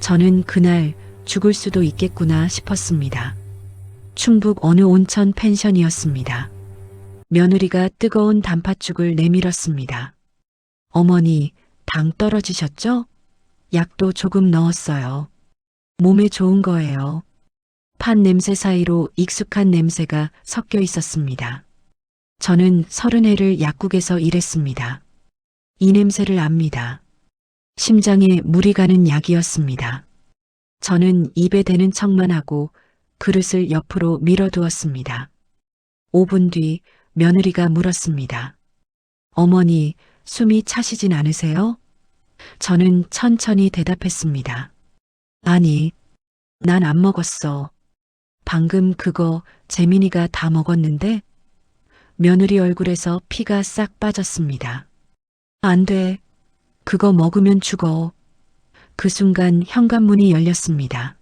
저는 그날 죽을 수도 있겠구나 싶었습니다. 충북 어느 온천 펜션이었습니다. 며느리가 뜨거운 단팥죽을 내밀었습니다. 어머니, 당 떨어지셨죠? 약도 조금 넣었어요. 몸에 좋은 거예요. 팥 냄새 사이로 익숙한 냄새가 섞여 있었습니다. 저는 30해를 약국에서 일했습니다. 이 냄새를 압니다. 심장에 물이 가는 약이었습니다. 저는 입에 대는 척만 하고 그릇을 옆으로 밀어두었습니다. 5분 뒤 며느리가 물었습니다. 어머니, 숨이 차시진 않으세요? 저는 천천히 대답했습니다. 아니, 난 안 먹었어. 방금 그거 재민이가 다 먹었는데? 며느리 얼굴에서 피가 싹 빠졌습니다. 안 돼. 그거 먹으면 죽어. 그 순간 현관문이 열렸습니다.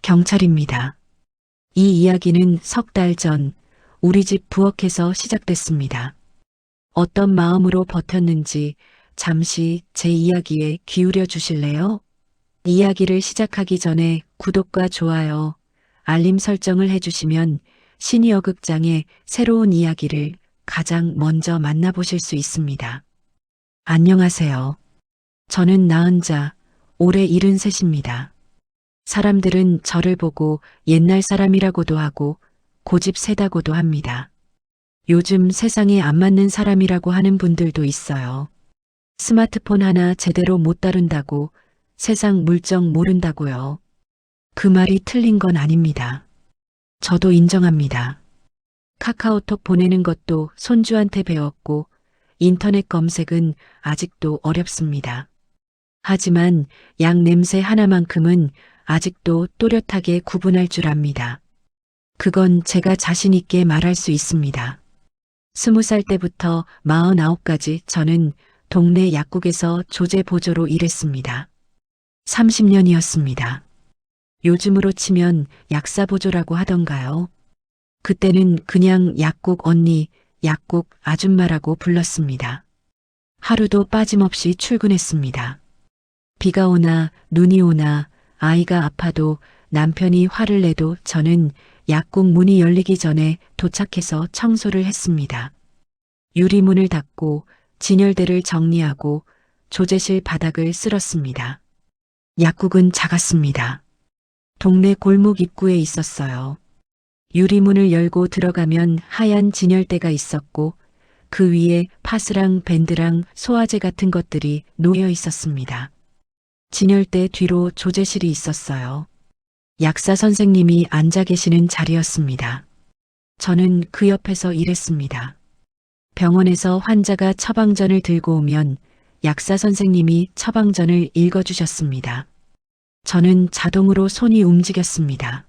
경찰입니다. 이 이야기는 석 달 전 우리 집 부엌에서 시작됐습니다. 어떤 마음으로 버텼는지 잠시 제 이야기에 기울여 주실래요? 이야기를 시작하기 전에 구독과 좋아요, 알림 설정을 해주시면 시니어 극장의 새로운 이야기를 가장 먼저 만나보실 수 있습니다. 안녕하세요. 저는 나은자, 올해 73입니다. 사람들은 저를 보고 옛날 사람이라고도 하고 고집 세다고도 합니다. 요즘 세상에 안 맞는 사람이라고 하는 분들도 있어요. 스마트폰 하나 제대로 못 다룬다고 세상 물정 모른다고요. 그 말이 틀린 건 아닙니다. 저도 인정합니다. 카카오톡 보내는 것도 손주한테 배웠고 인터넷 검색은 아직도 어렵습니다. 하지만 약 냄새 하나만큼은 아직도 또렷하게 구분할 줄 압니다. 그건 제가 자신 있게 말할 수 있습니다. 20살 때부터 49까지 저는 동네 약국에서 조제 보조로 일했습니다. 30년이었습니다. 요즘으로 치면 약사 보조라고 하던가요. 그때는 그냥 약국 언니, 약국 아줌마라고 불렀습니다. 하루도 빠짐없이 출근했습니다. 비가 오나 눈이 오나 아이가 아파도 남편이 화를 내도 저는 약국 문이 열리기 전에 도착해서 청소를 했습니다. 유리문을 닫고 진열대를 정리하고 조제실 바닥을 쓸었습니다. 약국은 작았습니다. 동네 골목 입구에 있었어요. 유리문을 열고 들어가면 하얀 진열대가 있었고 그 위에 파스랑 밴드랑 소화제 같은 것들이 놓여 있었습니다. 진열대 뒤로 조제실이 있었어요. 약사 선생님이 앉아 계시는 자리였습니다. 저는 그 옆에서 일했습니다. 병원에서 환자가 처방전을 들고 오면 약사 선생님이 처방전을 읽어주셨습니다. 저는 자동으로 손이 움직였습니다.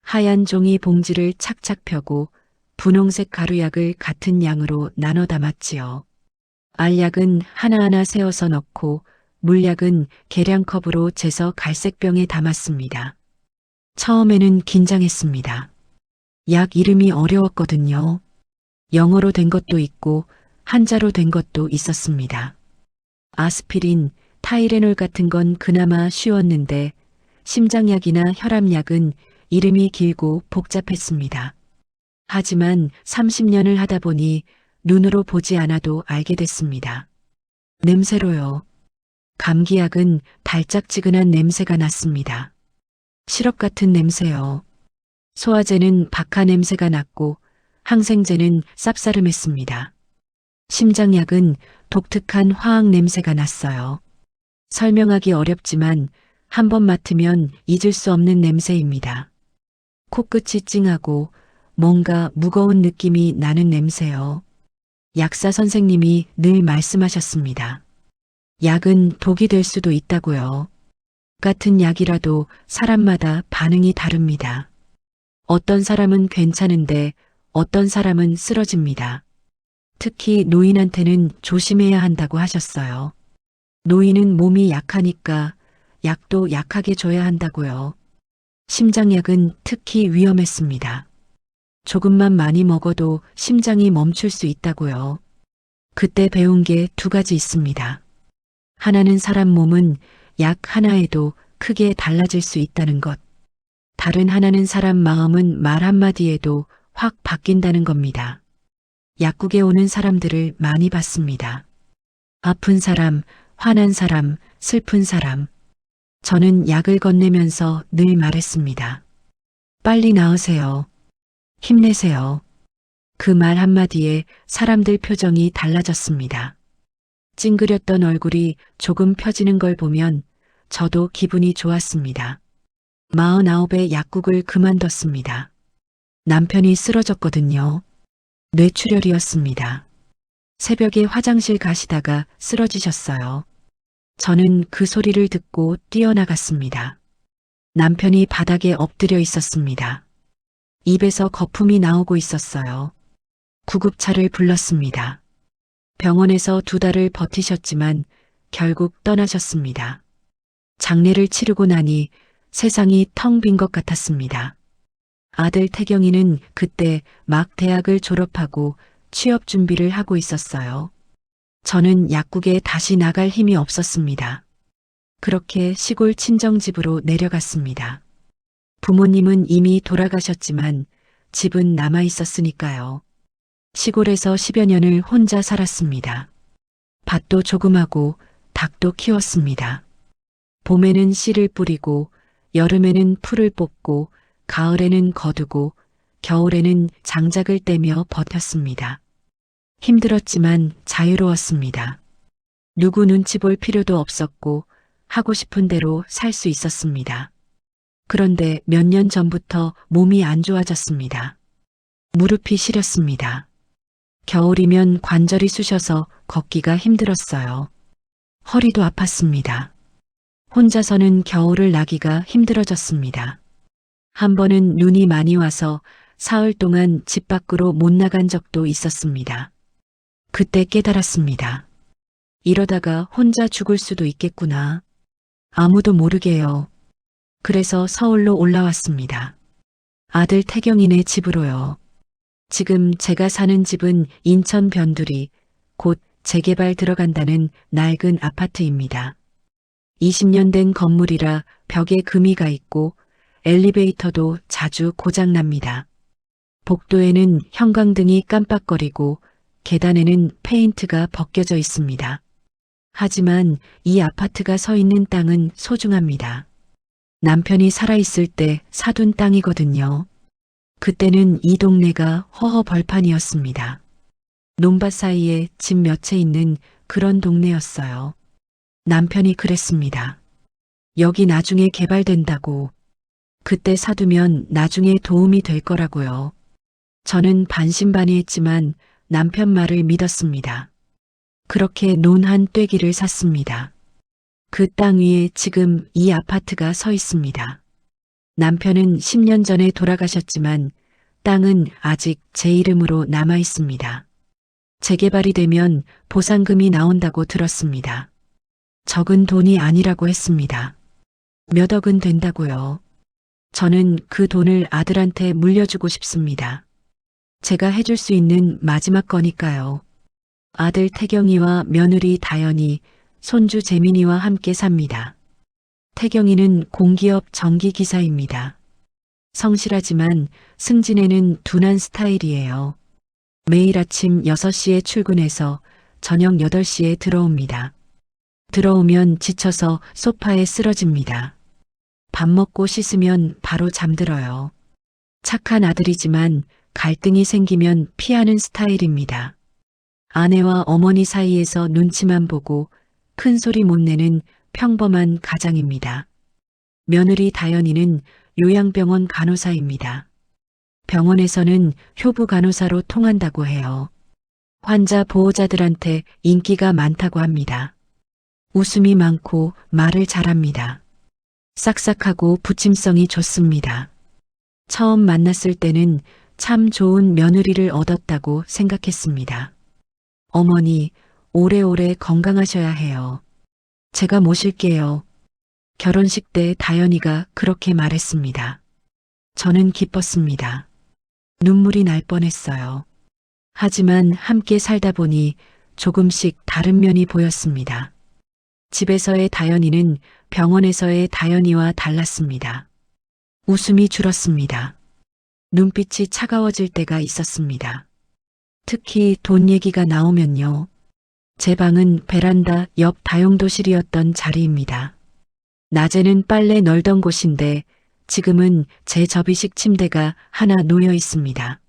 하얀 종이 봉지를 착착 펴고 분홍색 가루약을 같은 양으로 나눠 담았지요. 알약은 하나하나 세어서 넣고 물약은 계량컵으로 재서 갈색병에 담았습니다. 처음에는 긴장했습니다. 약 이름이 어려웠거든요. 영어로 된 것도 있고 한자로 된 것도 있었습니다. 아스피린, 타이레놀 같은 건 그나마 쉬웠는데 심장약이나 혈압약은 이름이 길고 복잡했습니다. 하지만 30년을 하다 보니 눈으로 보지 않아도 알게 됐습니다. 냄새로요. 감기약은 달짝지근한 냄새가 났습니다. 시럽 같은 냄새요. 소화제는 박하 냄새가 났고 항생제는 쌉싸름했습니다. 심장약은 독특한 화학 냄새가 났어요. 설명하기 어렵지만 한 번 맡으면 잊을 수 없는 냄새입니다. 코끝이 찡하고 뭔가 무거운 느낌이 나는 냄새요. 약사 선생님이 늘 말씀하셨습니다. 약은 독이 될 수도 있다고요. 같은 약이라도 사람마다 반응이 다릅니다. 어떤 사람은 괜찮은데 어떤 사람은 쓰러집니다. 특히 노인한테는 조심해야 한다고 하셨어요. 노인은 몸이 약하니까 약도 약하게 줘야 한다고요. 심장약은 특히 위험했습니다. 조금만 많이 먹어도 심장이 멈출 수 있다고요. 그때 배운 게 두 가지 있습니다. 하나는 사람 몸은 약 하나에도 크게 달라질 수 있다는 것. 다른 하나는 사람 마음은 말 한마디에도 확 바뀐다는 겁니다. 약국에 오는 사람들을 많이 봤습니다. 아픈 사람, 화난 사람, 슬픈 사람. 저는 약을 건네면서 늘 말했습니다. 빨리 나으세요. 힘내세요. 그 말 한마디에 사람들 표정이 달라졌습니다. 찡그렸던 얼굴이 조금 펴지는 걸 보면 저도 기분이 좋았습니다. 49에 약국을 그만뒀습니다. 남편이 쓰러졌거든요. 뇌출혈이었습니다. 새벽에 화장실 가시다가 쓰러지셨어요. 저는 그 소리를 듣고 뛰어나갔습니다. 남편이 바닥에 엎드려 있었습니다. 입에서 거품이 나오고 있었어요. 구급차를 불렀습니다. 병원에서 2달을 버티셨지만 결국 떠나셨습니다. 장례를 치르고 나니 세상이 텅 빈 것 같았습니다. 아들 태경이는 그때 막 대학을 졸업하고 취업 준비를 하고 있었어요. 저는 약국에 다시 나갈 힘이 없었습니다. 그렇게 시골 친정집으로 내려갔습니다. 부모님은 이미 돌아가셨지만 집은 남아 있었으니까요. 시골에서 10여 년을 혼자 살았습니다. 밭도 조금하고 닭도 키웠습니다. 봄에는 씨를 뿌리고 여름에는 풀을 뽑고 가을에는 거두고 겨울에는 장작을 떼며 버텼습니다. 힘들었지만 자유로웠습니다. 누구 눈치 볼 필요도 없었고 하고 싶은 대로 살 수 있었습니다. 그런데 몇 년 전부터 몸이 안 좋아졌습니다. 무릎이 시렸습니다. 겨울이면 관절이 쑤셔서 걷기가 힘들었어요. 허리도 아팠습니다. 혼자서는 겨울을 나기가 힘들어졌습니다. 한 번은 눈이 많이 와서 사흘 동안 집 밖으로 못 나간 적도 있었습니다. 그때 깨달았습니다. 이러다가 혼자 죽을 수도 있겠구나. 아무도 모르게요. 그래서 서울로 올라왔습니다. 아들 태경이네 집으로요. 지금 제가 사는 집은 인천 변두리, 곧 재개발 들어간다는 낡은 아파트입니다. 20년 된 건물이라 벽에 금이가 있고 엘리베이터도 자주 고장납니다. 복도에는 형광등이 깜빡거리고 계단에는 페인트가 벗겨져 있습니다. 하지만 이 아파트가 서 있는 땅은 소중합니다. 남편이 살아있을 때 사둔 땅이거든요. 그때는 이 동네가 허허벌판이었습니다. 논밭 사이에 집 몇 채 있는 그런 동네였어요. 남편이 그랬습니다. 여기 나중에 개발된다고. 그때 사두면 나중에 도움이 될 거라고요. 저는 반신반의했지만 남편 말을 믿었습니다. 그렇게 논한 떼기를 샀습니다. 그 땅 위에 지금 이 아파트가 서 있습니다. 남편은 10년 전에 돌아가셨지만 땅은 아직 제 이름으로 남아 있습니다. 재개발이 되면 보상금이 나온다고 들었습니다. 적은 돈이 아니라고 했습니다. 몇 억은 된다고요. 저는 그 돈을 아들한테 물려주고 싶습니다. 제가 해줄 수 있는 마지막 거니까요. 아들 태경이와 며느리 다연이, 손주 재민이와 함께 삽니다. 태경이는 공기업 전기기사입니다. 성실하지만 승진에는 둔한 스타일이에요. 매일 아침 6시에 출근해서 저녁 8시에 들어옵니다. 들어오면 지쳐서 소파에 쓰러집니다. 밥 먹고 씻으면 바로 잠들어요. 착한 아들이지만 갈등이 생기면 피하는 스타일입니다. 아내와 어머니 사이에서 눈치만 보고 큰 소리 못 내는 평범한 가장입니다. 며느리 다연이는 요양병원 간호사입니다. 병원에서는 효부 간호사로 통한다고 해요. 환자 보호자들한테 인기가 많다고 합니다. 웃음이 많고 말을 잘합니다. 싹싹하고 부침성이 좋습니다. 처음 만났을 때는 참 좋은 며느리를 얻었다고 생각했습니다. 어머니, 오래오래 건강하셔야 해요. 제가 모실게요. 결혼식 때 다연이가 그렇게 말했습니다. 저는 기뻤습니다. 눈물이 날 뻔했어요. 하지만 함께 살다 보니 조금씩 다른 면이 보였습니다. 집에서의 다연이는 병원에서의 다연이와 달랐습니다. 웃음이 줄었습니다. 눈빛이 차가워질 때가 있었습니다. 특히 돈 얘기가 나오면요. 제 방은 베란다 옆 다용도실이었던 자리입니다. 낮에는 빨래 널던 곳인데 지금은 제 접이식 침대가 하나 놓여 있습니다.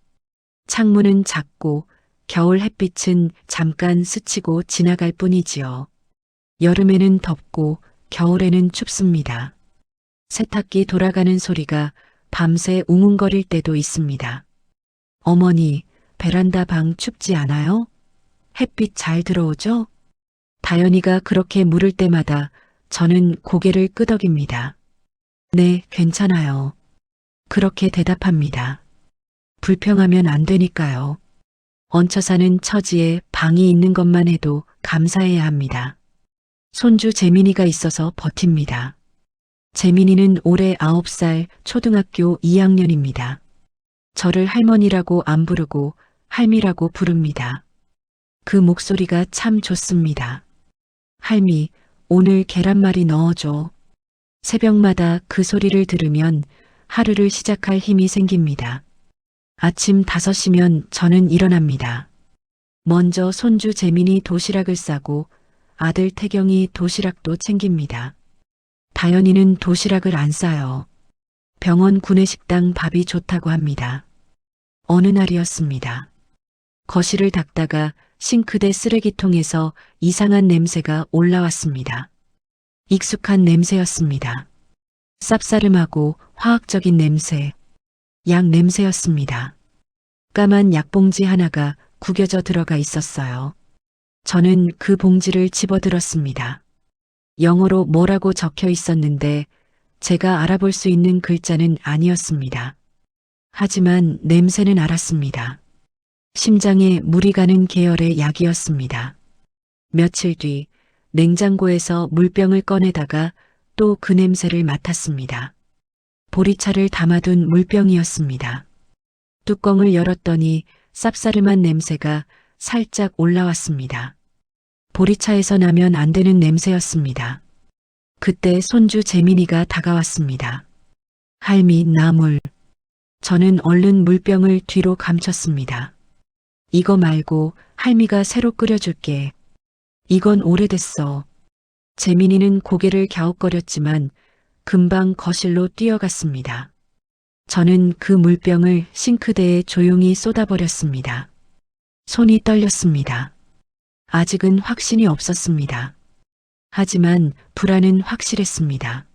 창문은 작고 겨울 햇빛은 잠깐 스치고 지나갈 뿐이지요. 여름에는 덥고 겨울에는 춥습니다. 세탁기 돌아가는 소리가 밤새 웅웅거릴 때도 있습니다. 어머니, 베란다 방 춥지 않아요? 햇빛 잘 들어오죠? 다연이가 그렇게 물을 때마다 저는 고개를 끄덕입니다. 네, 괜찮아요. 그렇게 대답합니다. 불평하면 안 되니까요. 얹혀 사는 처지에 방이 있는 것만 해도 감사해야 합니다. 손주 재민이가 있어서 버팁니다. 재민이는 올해 9살 초등학교 2학년입니다. 저를 할머니라고 안 부르고 할미라고 부릅니다. 그 목소리가 참 좋습니다. 할미, 오늘 계란말이 넣어줘. 새벽마다 그 소리를 들으면 하루를 시작할 힘이 생깁니다. 아침 5시면 저는 일어납니다. 먼저 손주 재민이 도시락을 싸고 아들 태경이 도시락도 챙깁니다. 다연이는 도시락을 안 싸요. 병원 구내식당 밥이 좋다고 합니다. 어느 날이었습니다. 거실을 닦다가 싱크대 쓰레기통에서 이상한 냄새가 올라왔습니다. 익숙한 냄새였습니다. 쌉싸름하고 화학적인 냄새, 약 냄새였습니다. 까만 약봉지 하나가 구겨져 들어가 있었어요. 저는 그 봉지를 집어들었습니다. 영어로 뭐라고 적혀 있었는데 제가 알아볼 수 있는 글자는 아니었습니다. 하지만 냄새는 알았습니다. 심장에 물이 가는 계열의 약이었습니다. 며칠 뒤 냉장고에서 물병을 꺼내다가 또 그 냄새를 맡았습니다. 보리차를 담아둔 물병이었습니다. 뚜껑을 열었더니 쌉싸름한 냄새가 살짝 올라왔습니다. 보리차에서 나면 안 되는 냄새였습니다. 그때 손주 재민이가 다가왔습니다. 할미, 나물. 저는 얼른 물병을 뒤로 감췄습니다. 이거 말고 할미가 새로 끓여줄게. 이건 오래됐어. 재민이는 고개를 갸웃거렸지만 금방 거실로 뛰어갔습니다. 저는 그 물병을 싱크대에 조용히 쏟아버렸습니다. 손이 떨렸습니다. 아직은 확신이 없었습니다. 하지만 불안은 확실했습니다.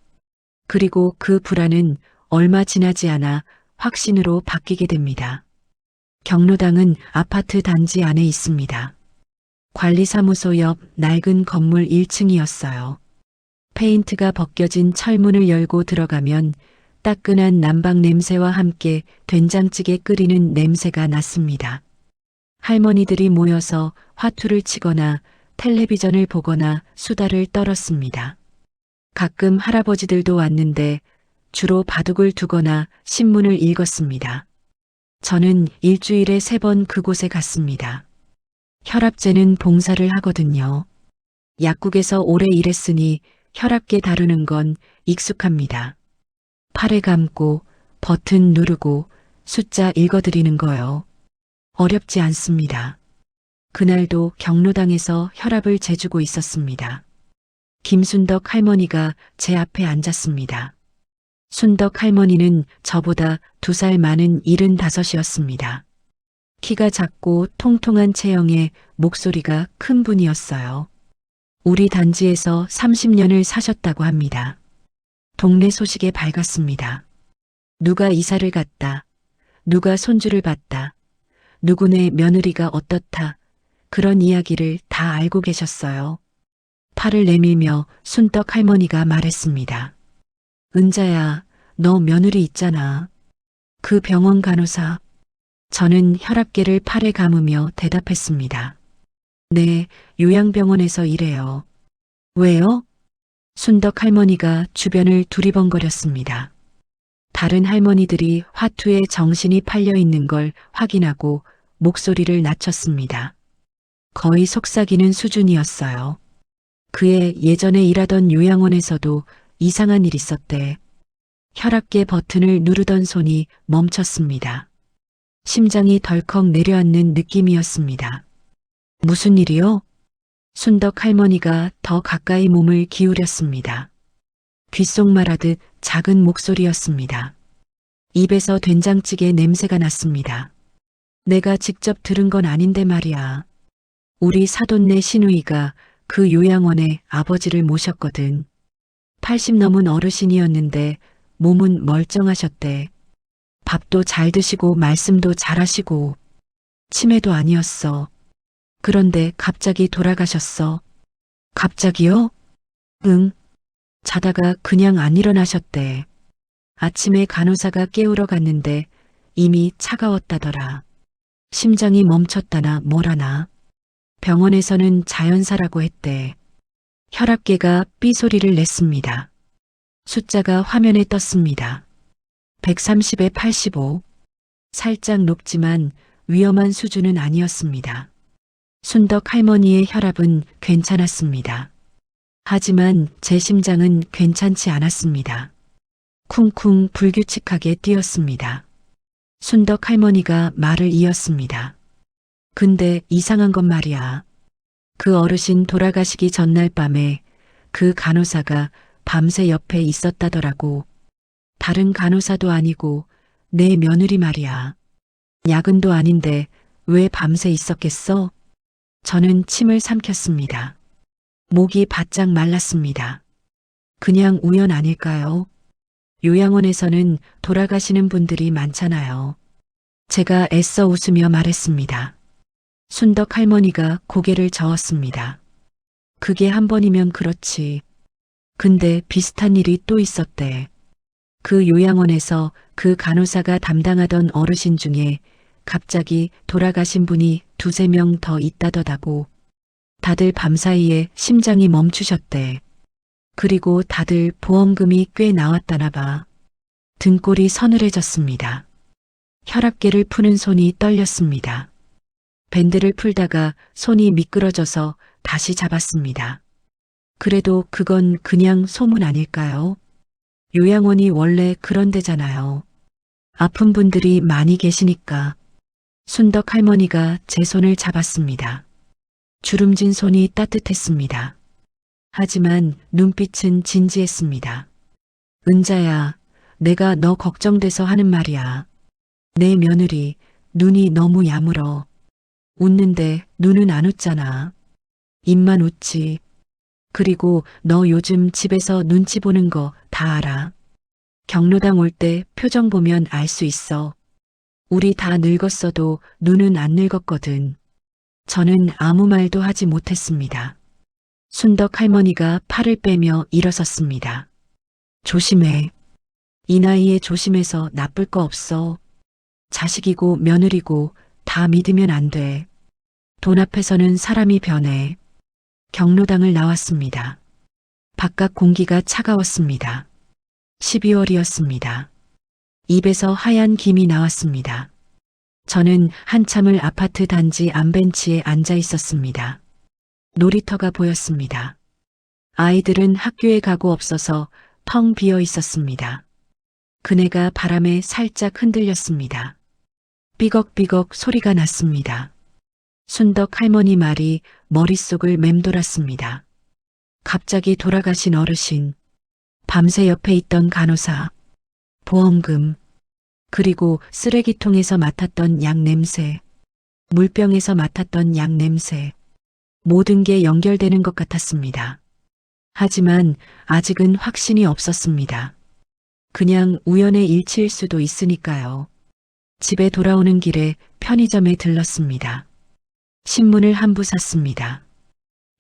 그리고 그 불안은 얼마 지나지 않아 확신으로 바뀌게 됩니다. 경로당은 아파트 단지 안에 있습니다. 관리사무소 옆 낡은 건물 1층이었어요. 페인트가 벗겨진 철문을 열고 들어가면 따끈한 난방 냄새와 함께 된장찌개 끓이는 냄새가 났습니다. 할머니들이 모여서 화투를 치거나 텔레비전을 보거나 수다를 떨었습니다. 가끔 할아버지들도 왔는데 주로 바둑을 두거나 신문을 읽었습니다. 저는 일주일에 3번 그곳에 갔습니다. 혈압재는 봉사를 하거든요. 약국에서 오래 일했으니 혈압계 다루는 건 익숙합니다. 팔에 감고 버튼 누르고 숫자 읽어드리는 거요. 어렵지 않습니다. 그날도 경로당에서 혈압을 재주고 있었습니다. 김순덕 할머니가 제 앞에 앉았습니다. 순덕 할머니는 저보다 2살 많은 75이었습니다. 키가 작고 통통한 체형에 목소리가 큰 분이었어요. 우리 단지에서 30년을 사셨다고 합니다. 동네 소식에 밝았습니다. 누가 이사를 갔다. 누가 손주를 봤다. 누구네 며느리가 어떻다. 그런 이야기를 다 알고 계셨어요. 팔을 내밀며 순떡 할머니가 말했습니다. 은자야, 너 며느리 있잖아. 그 병원 간호사. 저는 혈압계를 팔에 감으며 대답했습니다. 네, 요양병원에서 일해요. 왜요? 순덕 할머니가 주변을 두리번거렸습니다. 다른 할머니들이 화투에 정신이 팔려 있는 걸 확인하고 목소리를 낮췄습니다. 거의 속삭이는 수준이었어요. 그의 예전에 일하던 요양원에서도 이상한 일이 있었대. 혈압계 버튼을 누르던 손이 멈췄습니다. 심장이 덜컥 내려앉는 느낌이었습니다. 무슨 일이요? 순덕 할머니가 더 가까이 몸을 기울였습니다. 귓속말하듯 작은 목소리였습니다. 입에서 된장찌개 냄새가 났습니다. 내가 직접 들은 건 아닌데 말이야. 우리 사돈네 시누이가 그 요양원에 아버지를 모셨거든. 80 넘은 어르신이었는데 몸은 멀쩡하셨대. 밥도 잘 드시고 말씀도 잘하시고 치매도 아니었어. 그런데 갑자기 돌아가셨어. 갑자기요? 응. 자다가 그냥 안 일어나셨대. 아침에 간호사가 깨우러 갔는데 이미 차가웠다더라. 심장이 멈췄다나 뭐라나. 병원에서는 자연사라고 했대. 혈압계가 삐 소리를 냈습니다. 숫자가 화면에 떴습니다. 130에 85. 살짝 높지만 위험한 수준은 아니었습니다. 순덕 할머니의 혈압은 괜찮았습니다. 하지만 제 심장은 괜찮지 않았습니다. 쿵쿵 불규칙하게 뛰었습니다. 순덕 할머니가 말을 이었습니다. 근데 이상한 건 말이야. 그 어르신 돌아가시기 전날 밤에 그 간호사가 밤새 옆에 있었다더라고. 다른 간호사도 아니고 내 며느리 말이야. 야근도 아닌데 왜 밤새 있었겠어? 저는 침을 삼켰습니다. 목이 바짝 말랐습니다. 그냥 우연 아닐까요? 요양원에서는 돌아가시는 분들이 많잖아요. 제가 애써 웃으며 말했습니다. 순덕 할머니가 고개를 저었습니다. 그게 한 번이면 그렇지. 근데 비슷한 일이 또 있었대. 그 요양원에서 그 간호사가 담당하던 어르신 중에 갑자기 돌아가신 분이 두세 명 더 있다더라고. 다들 밤사이에 심장이 멈추셨대. 그리고 다들 보험금이 꽤 나왔다나 봐. 등골이 서늘해졌습니다. 혈압계를 푸는 손이 떨렸습니다. 밴드를 풀다가 손이 미끄러져서 다시 잡았습니다. 그래도 그건 그냥 소문 아닐까요? 요양원이 원래 그런 데잖아요. 아픈 분들이 많이 계시니까. 순덕 할머니가 제 손을 잡았습니다. 주름진 손이 따뜻했습니다. 하지만 눈빛은 진지했습니다. 은자야, 내가 너 걱정돼서 하는 말이야. 내 며느리, 눈이 너무 야물어. 웃는데 눈은 안 웃잖아. 입만 웃지. 그리고 너 요즘 집에서 눈치 보는 거 다 알아. 경로당 올 때 표정 보면 알 수 있어. 우리 다 늙었어도 눈은 안 늙었거든. 저는 아무 말도 하지 못했습니다. 순덕 할머니가 팔을 빼며 일어섰습니다. 조심해. 이 나이에 조심해서 나쁠 거 없어. 자식이고 며느리고 다 믿으면 안 돼. 돈 앞에서는 사람이 변해. 경로당을 나왔습니다. 바깥 공기가 차가웠습니다. 12월이었습니다. 입에서 하얀 김이 나왔습니다. 저는 한참을 아파트 단지 안벤치에 앉아 있었습니다. 놀이터가 보였습니다. 아이들은 학교에 가고 없어서 텅 비어 있었습니다. 그네가 바람에 살짝 흔들렸습니다. 삐걱삐걱 소리가 났습니다. 순덕 할머니 말이 머릿속을 맴돌았습니다. 갑자기 돌아가신 어르신, 밤새 옆에 있던 간호사, 보험금, 그리고 쓰레기통에서 맡았던 약 냄새, 물병에서 맡았던 약 냄새, 모든 게 연결되는 것 같았습니다. 하지만 아직은 확신이 없었습니다. 그냥 우연의 일치일 수도 있으니까요. 집에 돌아오는 길에 편의점에 들렀습니다. 신문을 한 부 샀습니다.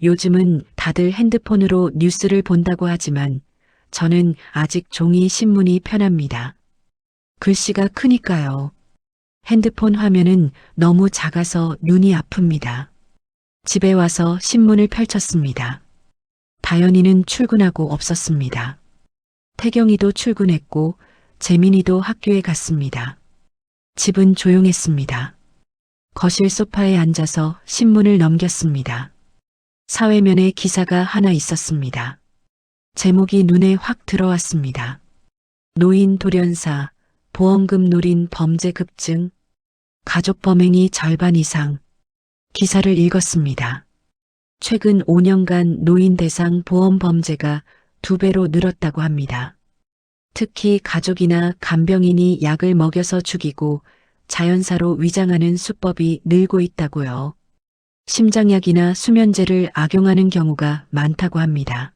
요즘은 다들 핸드폰으로 뉴스를 본다고 하지만 저는 아직 종이 신문이 편합니다. 글씨가 크니까요. 핸드폰 화면은 너무 작아서 눈이 아픕니다. 집에 와서 신문을 펼쳤습니다. 다연이는 출근하고 없었습니다. 태경이도 출근했고 재민이도 학교에 갔습니다. 집은 조용했습니다. 거실 소파에 앉아서 신문을 넘겼습니다. 사회면에 기사가 하나 있었습니다. 제목이 눈에 확 들어왔습니다. 노인 돌연사, 보험금 노린 범죄 급증, 가족 범행이 절반 이상. 기사를 읽었습니다. 최근 5년간 노인 대상 보험 범죄가 2배로 늘었다고 합니다. 특히 가족이나 간병인이 약을 먹여서 죽이고 자연사로 위장하는 수법이 늘고 있다고요. 심장약이나 수면제를 악용하는 경우가 많다고 합니다.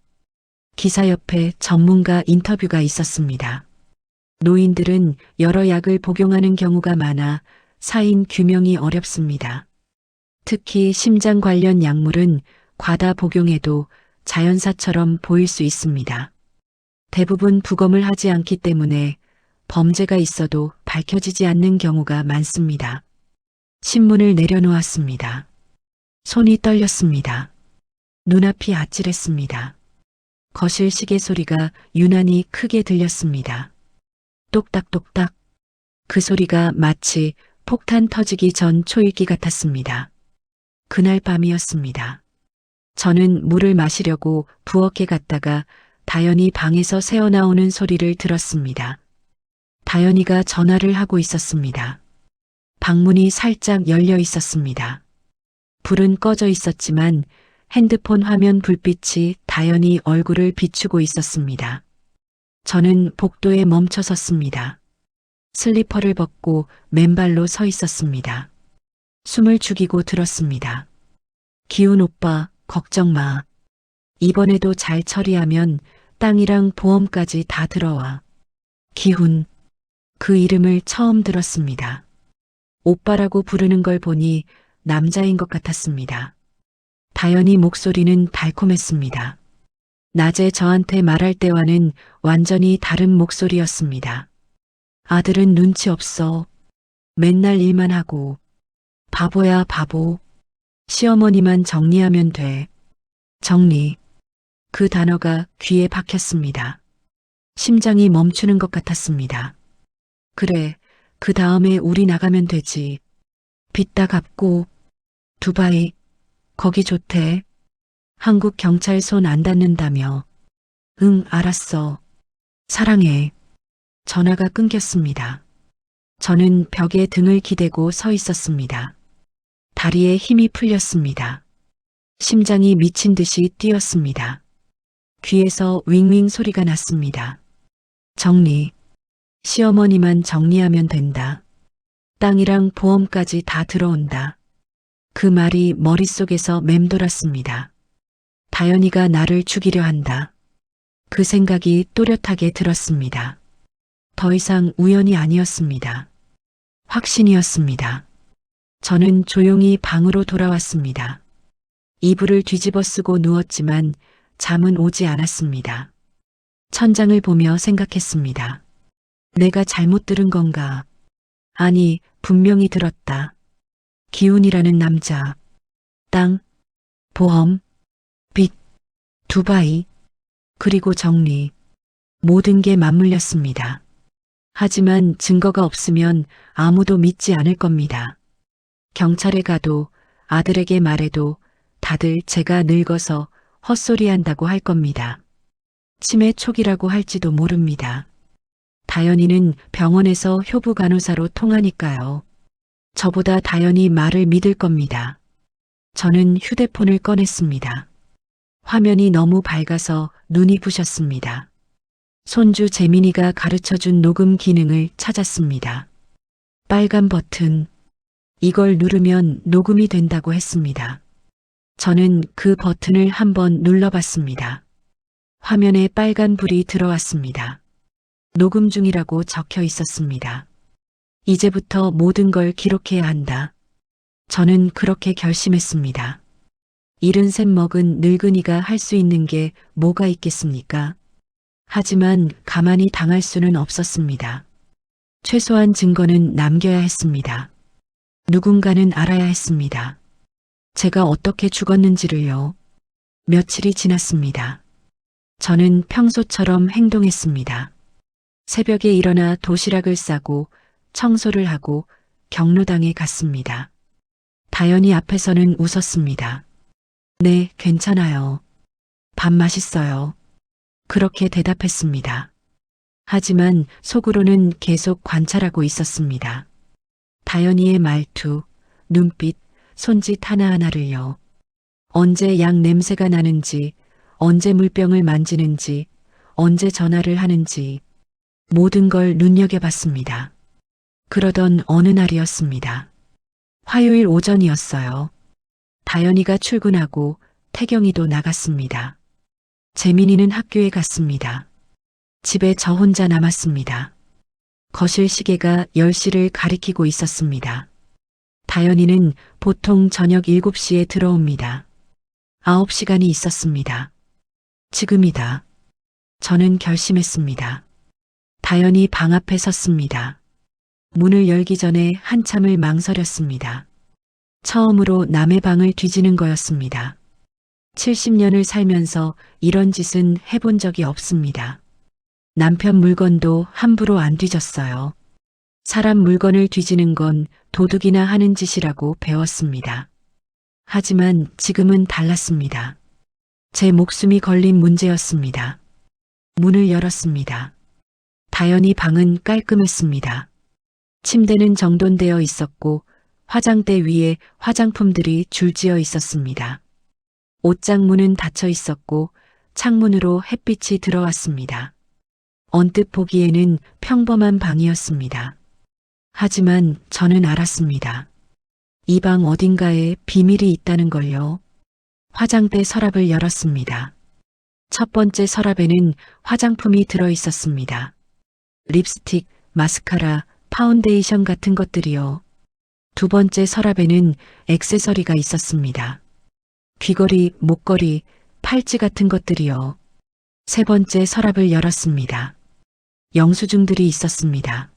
기사 옆에 전문가 인터뷰가 있었습니다. 노인들은 여러 약을 복용하는 경우가 많아 사인 규명이 어렵습니다. 특히 심장 관련 약물은 과다 복용해도 자연사처럼 보일 수 있습니다. 대부분 부검을 하지 않기 때문에 범죄가 있어도 밝혀지지 않는 경우가 많습니다. 신문을 내려놓았습니다. 손이 떨렸습니다. 눈앞이 아찔했습니다. 거실 시계 소리가 유난히 크게 들렸습니다. 똑딱똑딱. 그 소리가 마치 폭탄 터지기 전 초읽기 같았습니다. 그날 밤이었습니다. 저는 물을 마시려고 부엌에 갔다가 다연이 방에서 새어나오는 소리를 들었습니다. 다연이가 전화를 하고 있었습니다. 방문이 살짝 열려 있었습니다. 불은 꺼져 있었지만 핸드폰 화면 불빛이 다연이 얼굴을 비추고 있었습니다. 저는 복도에 멈춰 섰습니다. 슬리퍼를 벗고 맨발로 서 있었습니다. 숨을 죽이고 들었습니다. 기훈 오빠, 걱정 마. 이번에도 잘 처리하면 땅이랑 보험까지 다 들어와. 기훈. 그 이름을 처음 들었습니다. 오빠라고 부르는 걸 보니 남자인 것 같았습니다. 다연이 목소리는 달콤했습니다. 낮에 저한테 말할 때와는 완전히 다른 목소리였습니다. 아들은 눈치 없어. 맨날 일만 하고. 바보야 바보. 시어머니만 정리하면 돼. 정리. 그 단어가 귀에 박혔습니다. 심장이 멈추는 것 같았습니다. 그래, 그 다음에 우리 나가면 되지. 빚 다 갚고. 두바이. 거기 좋대. 한국 경찰 손 안 닿는다며. 응, 알았어. 사랑해. 전화가 끊겼습니다. 저는 벽에 등을 기대고 서 있었습니다. 다리에 힘이 풀렸습니다. 심장이 미친 듯이 뛰었습니다. 귀에서 윙윙 소리가 났습니다. 정리. 시어머니만 정리하면 된다. 땅이랑 보험까지 다 들어온다. 그 말이 머릿속에서 맴돌았습니다. 다연이가 나를 죽이려 한다. 그 생각이 또렷하게 들었습니다. 더 이상 우연이 아니었습니다. 확신이었습니다. 저는 조용히 방으로 돌아왔습니다. 이불을 뒤집어 쓰고 누웠지만 잠은 오지 않았습니다. 천장을 보며 생각했습니다. 내가 잘못 들은 건가? 아니, 분명히 들었다. 기훈이라는 남자, 땅, 보험, 빚, 두바이, 그리고 정리. 모든 게 맞물렸습니다. 하지만 증거가 없으면 아무도 믿지 않을 겁니다. 경찰에 가도 아들에게 말해도 다들 제가 늙어서 헛소리한다고 할 겁니다. 치매 초기라고 할지도 모릅니다. 다연이는 병원에서 효부 간호사로 통하니까요. 저보다 다연이 말을 믿을 겁니다. 저는 휴대폰을 꺼냈습니다. 화면이 너무 밝아서 눈이 부셨습니다. 손주 재민이가 가르쳐준 녹음 기능을 찾았습니다. 빨간 버튼. 이걸 누르면 녹음이 된다고 했습니다. 저는 그 버튼을 한번 눌러봤습니다. 화면에 빨간 불이 들어왔습니다. 녹음 중이라고 적혀 있었습니다. 이제부터 모든 걸 기록해야 한다. 저는 그렇게 결심했습니다. 73 먹은 늙은이가 할 수 있는 게 뭐가 있겠습니까? 하지만 가만히 당할 수는 없었습니다. 최소한 증거는 남겨야 했습니다. 누군가는 알아야 했습니다. 제가 어떻게 죽었는지를요. 며칠이 지났습니다. 저는 평소처럼 행동했습니다. 새벽에 일어나 도시락을 싸고 청소를 하고 경로당에 갔습니다. 다연이 앞에서는 웃었습니다. 네, 괜찮아요. 밥 맛있어요. 그렇게 대답했습니다. 하지만 속으로는 계속 관찰하고 있었습니다. 다연이의 말투, 눈빛, 손짓 하나하나를요. 언제 약 냄새가 나는지, 언제 물병을 만지는지, 언제 전화를 하는지, 모든 걸 눈여겨봤습니다. 그러던 어느 날이었습니다. 화요일 오전이었어요. 다연이가 출근하고 태경이도 나갔습니다. 재민이는 학교에 갔습니다. 집에 저 혼자 남았습니다. 거실 시계가 10시를 가리키고 있었습니다. 다연이는 보통 저녁 7시에 들어옵니다. 9시간이 있었습니다. 지금이다. 저는 결심했습니다. 다연이 방 앞에 섰습니다. 문을 열기 전에 한참을 망설였습니다. 처음으로 남의 방을 뒤지는 거였습니다. 70년을 살면서 이런 짓은 해본 적이 없습니다. 남편 물건도 함부로 안 뒤졌어요. 사람 물건을 뒤지는 건 도둑이나 하는 짓이라고 배웠습니다. 하지만 지금은 달랐습니다. 제 목숨이 걸린 문제였습니다. 문을 열었습니다. 다연히 방은 깔끔했습니다. 침대는 정돈되어 있었고 화장대 위에 화장품들이 줄지어 있었습니다. 옷장 문은 닫혀 있었고 창문으로 햇빛이 들어왔습니다. 언뜻 보기에는 평범한 방이었습니다. 하지만 저는 알았습니다. 이 방 어딘가에 비밀이 있다는 걸요. 화장대 서랍을 열었습니다. 첫 번째 서랍에는 화장품이 들어 있었습니다. 립스틱, 마스카라, 파운데이션 같은 것들이요. 두 번째 서랍에는 액세서리가 있었습니다. 귀걸이, 목걸이, 팔찌 같은 것들이요. 세 번째 서랍을 열었습니다. 영수증들이 있었습니다.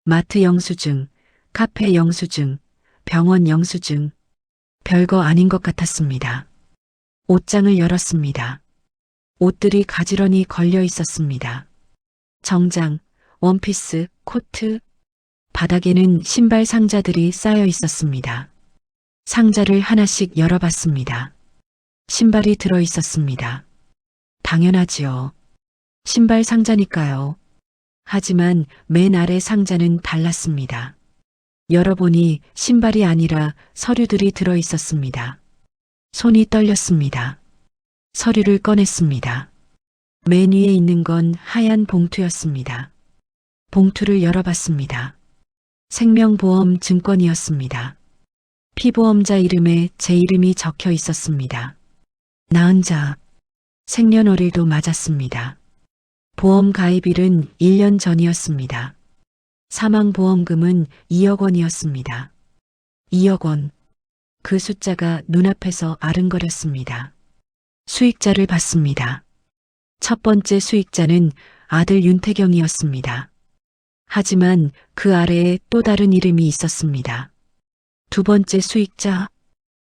마트 영수증, 카페 영수증, 병원 영수증, 별거 아닌 것 같았습니다. 옷장을 열었습니다. 옷들이 가지런히 걸려 있었습니다. 정장, 원피스, 코트, 바닥에는 신발 상자들이 쌓여 있었습니다. 상자를 하나씩 열어봤습니다. 신발이 들어 있었습니다. 당연하지요. 신발 상자니까요. 하지만 맨 아래 상자는 달랐습니다. 열어보니 신발이 아니라 서류들이 들어 있었습니다. 손이 떨렸습니다. 서류를 꺼냈습니다. 맨 위에 있는 건 하얀 봉투였습니다. 봉투를 열어봤습니다. 생명보험 증권이었습니다. 피보험자 이름에 제 이름이 적혀 있었습니다. 나은자, 생년월일도 맞았습니다. 보험 가입일은 1년 전이었습니다. 사망보험금은 2억 원이었습니다. 2억 원. 그 숫자가 눈앞에서 아른거렸습니다. 수익자를 봤습니다. 첫 번째 수익자는 아들 윤태경이었습니다. 하지만 그 아래에 또 다른 이름이 있었습니다. 두 번째 수익자,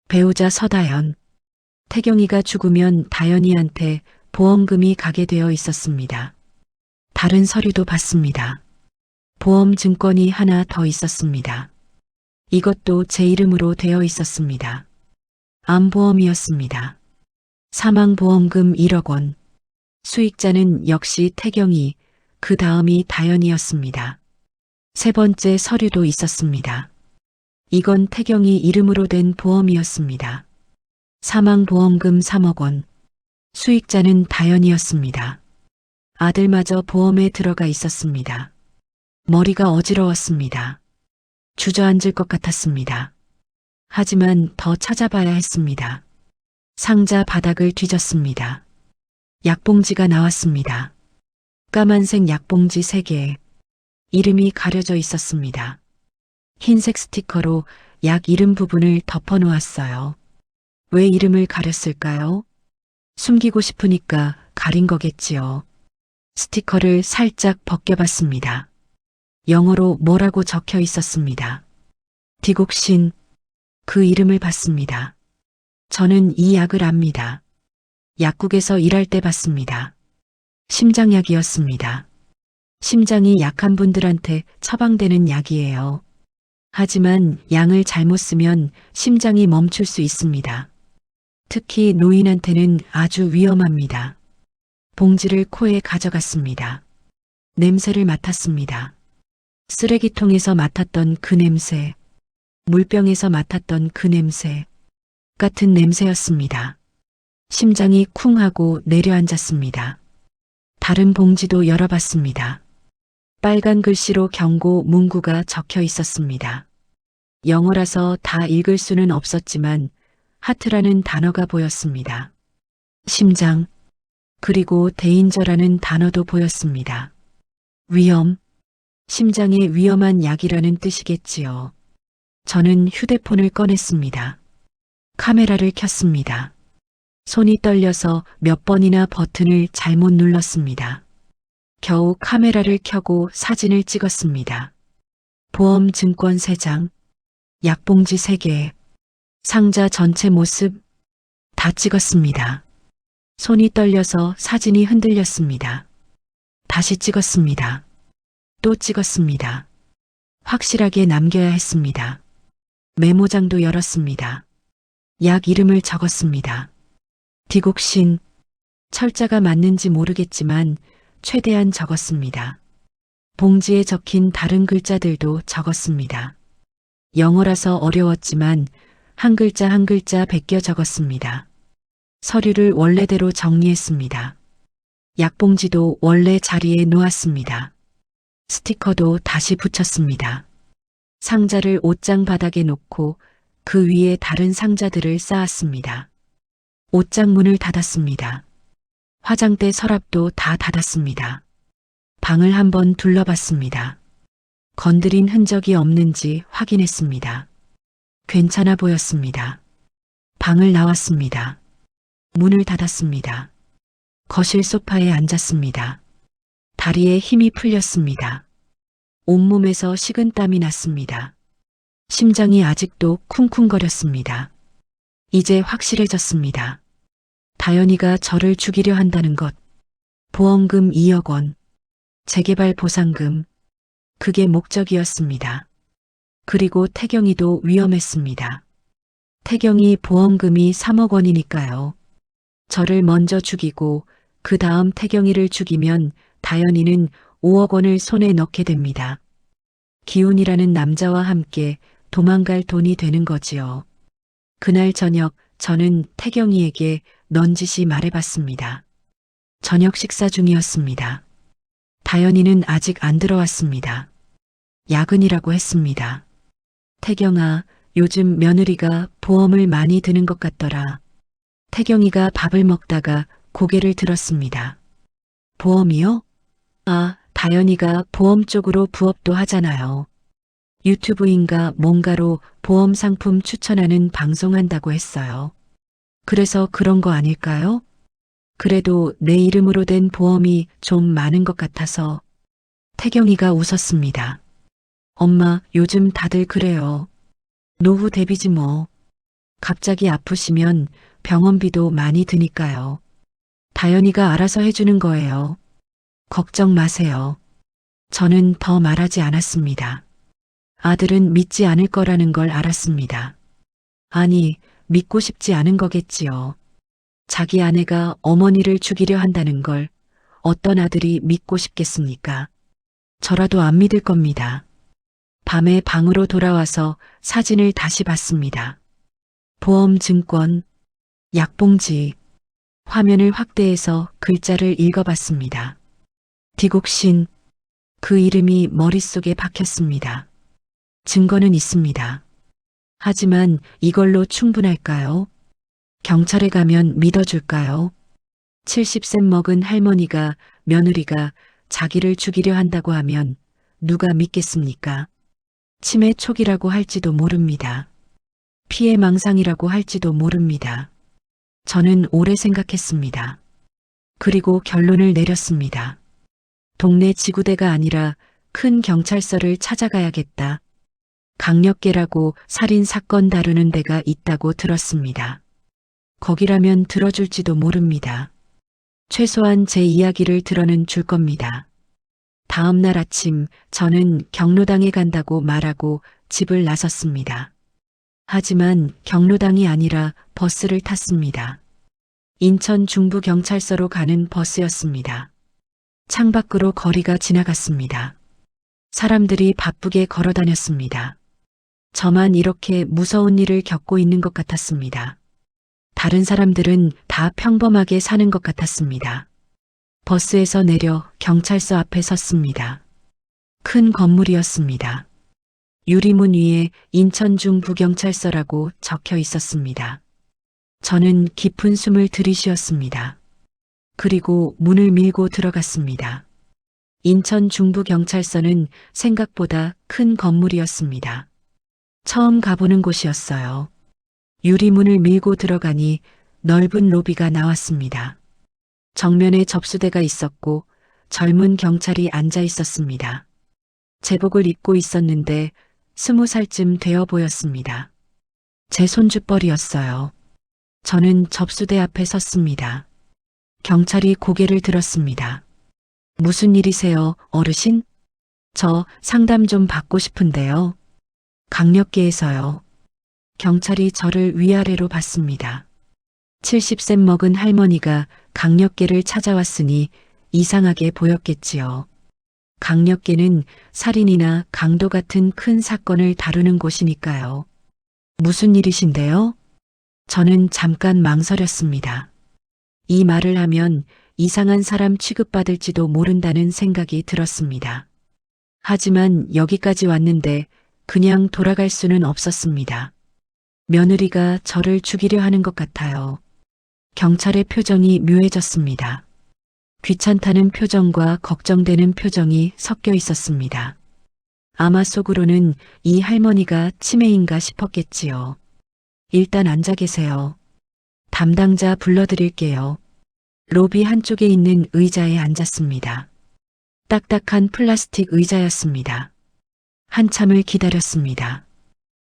배우자 서다연. 태경이가 죽으면 다연이한테 보험금이 가게 되어 있었습니다. 다른 서류도 봤습니다. 보험 증권이 하나 더 있었습니다. 이것도 제 이름으로 되어 있었습니다. 암보험이었습니다. 사망보험금 1억 원. 수익자는 역시 태경이, 그 다음이 다연이었습니다. 세 번째 서류도 있었습니다. 이건 태경이 이름으로 된 보험이었습니다. 사망보험금 3억 원. 수익자는 다연이었습니다. 아들마저 보험에 들어가 있었습니다. 머리가 어지러웠습니다. 주저앉을 것 같았습니다. 하지만 더 찾아봐야 했습니다. 상자 바닥을 뒤졌습니다. 약봉지가 나왔습니다. 까만색 약봉지 3개. 이름이 가려져 있었습니다. 흰색 스티커로 약 이름 부분을 덮어 놓았어요. 왜 이름을 가렸을까요? 숨기고 싶으니까 가린 거겠지요. 스티커를 살짝 벗겨봤습니다. 영어로 뭐라고 적혀 있었습니다. 디곡신. 그 이름을 봤습니다. 저는 이 약을 압니다. 약국에서 일할 때 봤습니다. 심장약이었습니다. 심장이 약한 분들한테 처방되는 약이에요. 하지만 양을 잘못 쓰면 심장이 멈출 수 있습니다. 특히 노인한테는 아주 위험합니다. 봉지를 코에 가져갔습니다. 냄새를 맡았습니다. 쓰레기통에서 맡았던 그 냄새, 물병에서 맡았던 그 냄새, 같은 냄새였습니다. 심장이 쿵 하고 내려앉았습니다. 다른 봉지도 열어봤습니다. 빨간 글씨로 경고 문구가 적혀 있었습니다. 영어라서 다 읽을 수는 없었지만 하트라는 단어가 보였습니다. 심장, 그리고 데인저라는 단어도 보였습니다. 위험, 심장에 위험한 약이라는 뜻이겠지요. 저는 휴대폰을 꺼냈습니다. 카메라를 켰습니다. 손이 떨려서 몇 번이나 버튼을 잘못 눌렀습니다. 겨우 카메라를 켜고 사진을 찍었습니다. 보험 증권 3장, 약봉지 3개, 상자 전체 모습 다 찍었습니다. 손이 떨려서 사진이 흔들렸습니다. 다시 찍었습니다. 또 찍었습니다. 확실하게 남겨야 했습니다. 메모장도 열었습니다. 약 이름을 적었습니다. 디곡신, 철자가 맞는지 모르겠지만 최대한 적었습니다. 봉지에 적힌 다른 글자들도 적었습니다. 영어라서 어려웠지만 한 글자 한 글자 베껴 적었습니다. 서류를 원래대로 정리했습니다. 약봉지도 원래 자리에 놓았습니다. 스티커도 다시 붙였습니다. 상자를 옷장 바닥에 놓고 그 위에 다른 상자들을 쌓았습니다. 옷장 문을 닫았습니다. 화장대 서랍도 다 닫았습니다. 방을 한번 둘러봤습니다. 건드린 흔적이 없는지 확인했습니다. 괜찮아 보였습니다. 방을 나왔습니다. 문을 닫았습니다. 거실 소파에 앉았습니다. 다리에 힘이 풀렸습니다. 온몸에서 식은땀이 났습니다. 심장이 아직도 쿵쿵거렸습니다. 이제 확실해졌습니다. 다연이가 저를 죽이려 한다는 것, 보험금 2억 원, 재개발 보상금, 그게 목적이었습니다. 그리고 태경이도 위험했습니다. 태경이 보험금이 3억 원이니까요. 저를 먼저 죽이고 그 다음 태경이를 죽이면 다연이는 5억 원을 손에 넣게 됩니다. 기훈이라는 남자와 함께 도망갈 돈이 되는 거지요. 그날 저녁 저는 태경이에게 넌지시 말해봤습니다. 저녁 식사 중이었습니다. 다연이는 아직 안 들어왔습니다. 야근이라고 했습니다. 태경아, 요즘 며느리가 보험을 많이 드는 것 같더라. 태경이가 밥을 먹다가 고개를 들었습니다. 보험이요? 아, 다연이가 보험 쪽으로 부업도 하잖아요. 유튜브인가 뭔가로 보험 상품 추천하는 방송한다고 했어요. 그래서 그런 거 아닐까요? 그래도 내 이름으로 된 보험이 좀 많은 것 같아서. 태경이가 웃었습니다. 엄마, 요즘 다들 그래요. 노후 대비지 뭐. 갑자기 아프시면 병원비도 많이 드니까요. 다연이가 알아서 해주는 거예요. 걱정 마세요. 저는 더 말하지 않았습니다. 아들은 믿지 않을 거라는 걸 알았습니다. 아니, 믿고 싶지 않은 거겠지요. 자기 아내가 어머니를 죽이려 한다는 걸 어떤 아들이 믿고 싶겠습니까? 저라도 안 믿을 겁니다. 밤에 방으로 돌아와서 사진을 다시 봤습니다. 보험 증권, 약봉지, 화면을 확대해서 글자를 읽어봤습니다. 디곡신, 그 이름이 머릿속에 박혔습니다. 증거는 있습니다. 하지만 이걸로 충분할까요? 경찰에 가면 믿어줄까요? 70세 먹은 할머니가 며느리가 자기를 죽이려 한다고 하면 누가 믿겠습니까? 치매 초기라고 할지도 모릅니다. 피해망상이라고 할지도 모릅니다. 저는 오래 생각했습니다. 그리고 결론을 내렸습니다. 동네 지구대가 아니라 큰 경찰서를 찾아가야겠다. 강력계라고 살인 사건 다루는 데가 있다고 들었습니다. 거기라면 들어줄지도 모릅니다. 최소한 제 이야기를 들어는 줄 겁니다. 다음 날 아침 저는 경로당에 간다고 말하고 집을 나섰습니다. 하지만 경로당이 아니라 버스를 탔습니다. 인천 중부경찰서로 가는 버스였습니다. 창밖으로 거리가 지나갔습니다. 사람들이 바쁘게 걸어 다녔습니다. 저만 이렇게 무서운 일을 겪고 있는 것 같았습니다. 다른 사람들은 다 평범하게 사는 것 같았습니다. 버스에서 내려 경찰서 앞에 섰습니다. 큰 건물이었습니다. 유리문 위에 인천중부경찰서라고 적혀 있었습니다. 저는 깊은 숨을 들이쉬었습니다. 그리고 문을 밀고 들어갔습니다. 인천중부경찰서는 생각보다 큰 건물이었습니다. 처음 가보는 곳이었어요. 유리문을 밀고 들어가니 넓은 로비가 나왔습니다. 정면에 접수대가 있었고 젊은 경찰이 앉아 있었습니다. 제복을 입고 있었는데 20살쯤 되어 보였습니다. 제 손주뻘이었어요. 저는 접수대 앞에 섰습니다. 경찰이 고개를 들었습니다. 무슨 일이세요, 어르신? 저 상담 좀 받고 싶은데요. 강력계에서요. 경찰이 저를 위아래로 봤습니다. 70세 먹은 할머니가 강력계를 찾아왔으니 이상하게 보였겠지요. 강력계는 살인이나 강도 같은 큰 사건을 다루는 곳이니까요. 무슨 일이신데요? 저는 잠깐 망설였습니다. 이 말을 하면 이상한 사람 취급받을지도 모른다는 생각이 들었습니다. 하지만 여기까지 왔는데 그냥 돌아갈 수는 없었습니다. 며느리가 저를 죽이려 하는 것 같아요. 경찰의 표정이 묘해졌습니다. 귀찮다는 표정과 걱정되는 표정이 섞여 있었습니다. 아마 속으로는 이 할머니가 치매인가 싶었겠지요. 일단 앉아 계세요. 담당자 불러드릴게요. 로비 한쪽에 있는 의자에 앉았습니다. 딱딱한 플라스틱 의자였습니다. 한참을 기다렸습니다.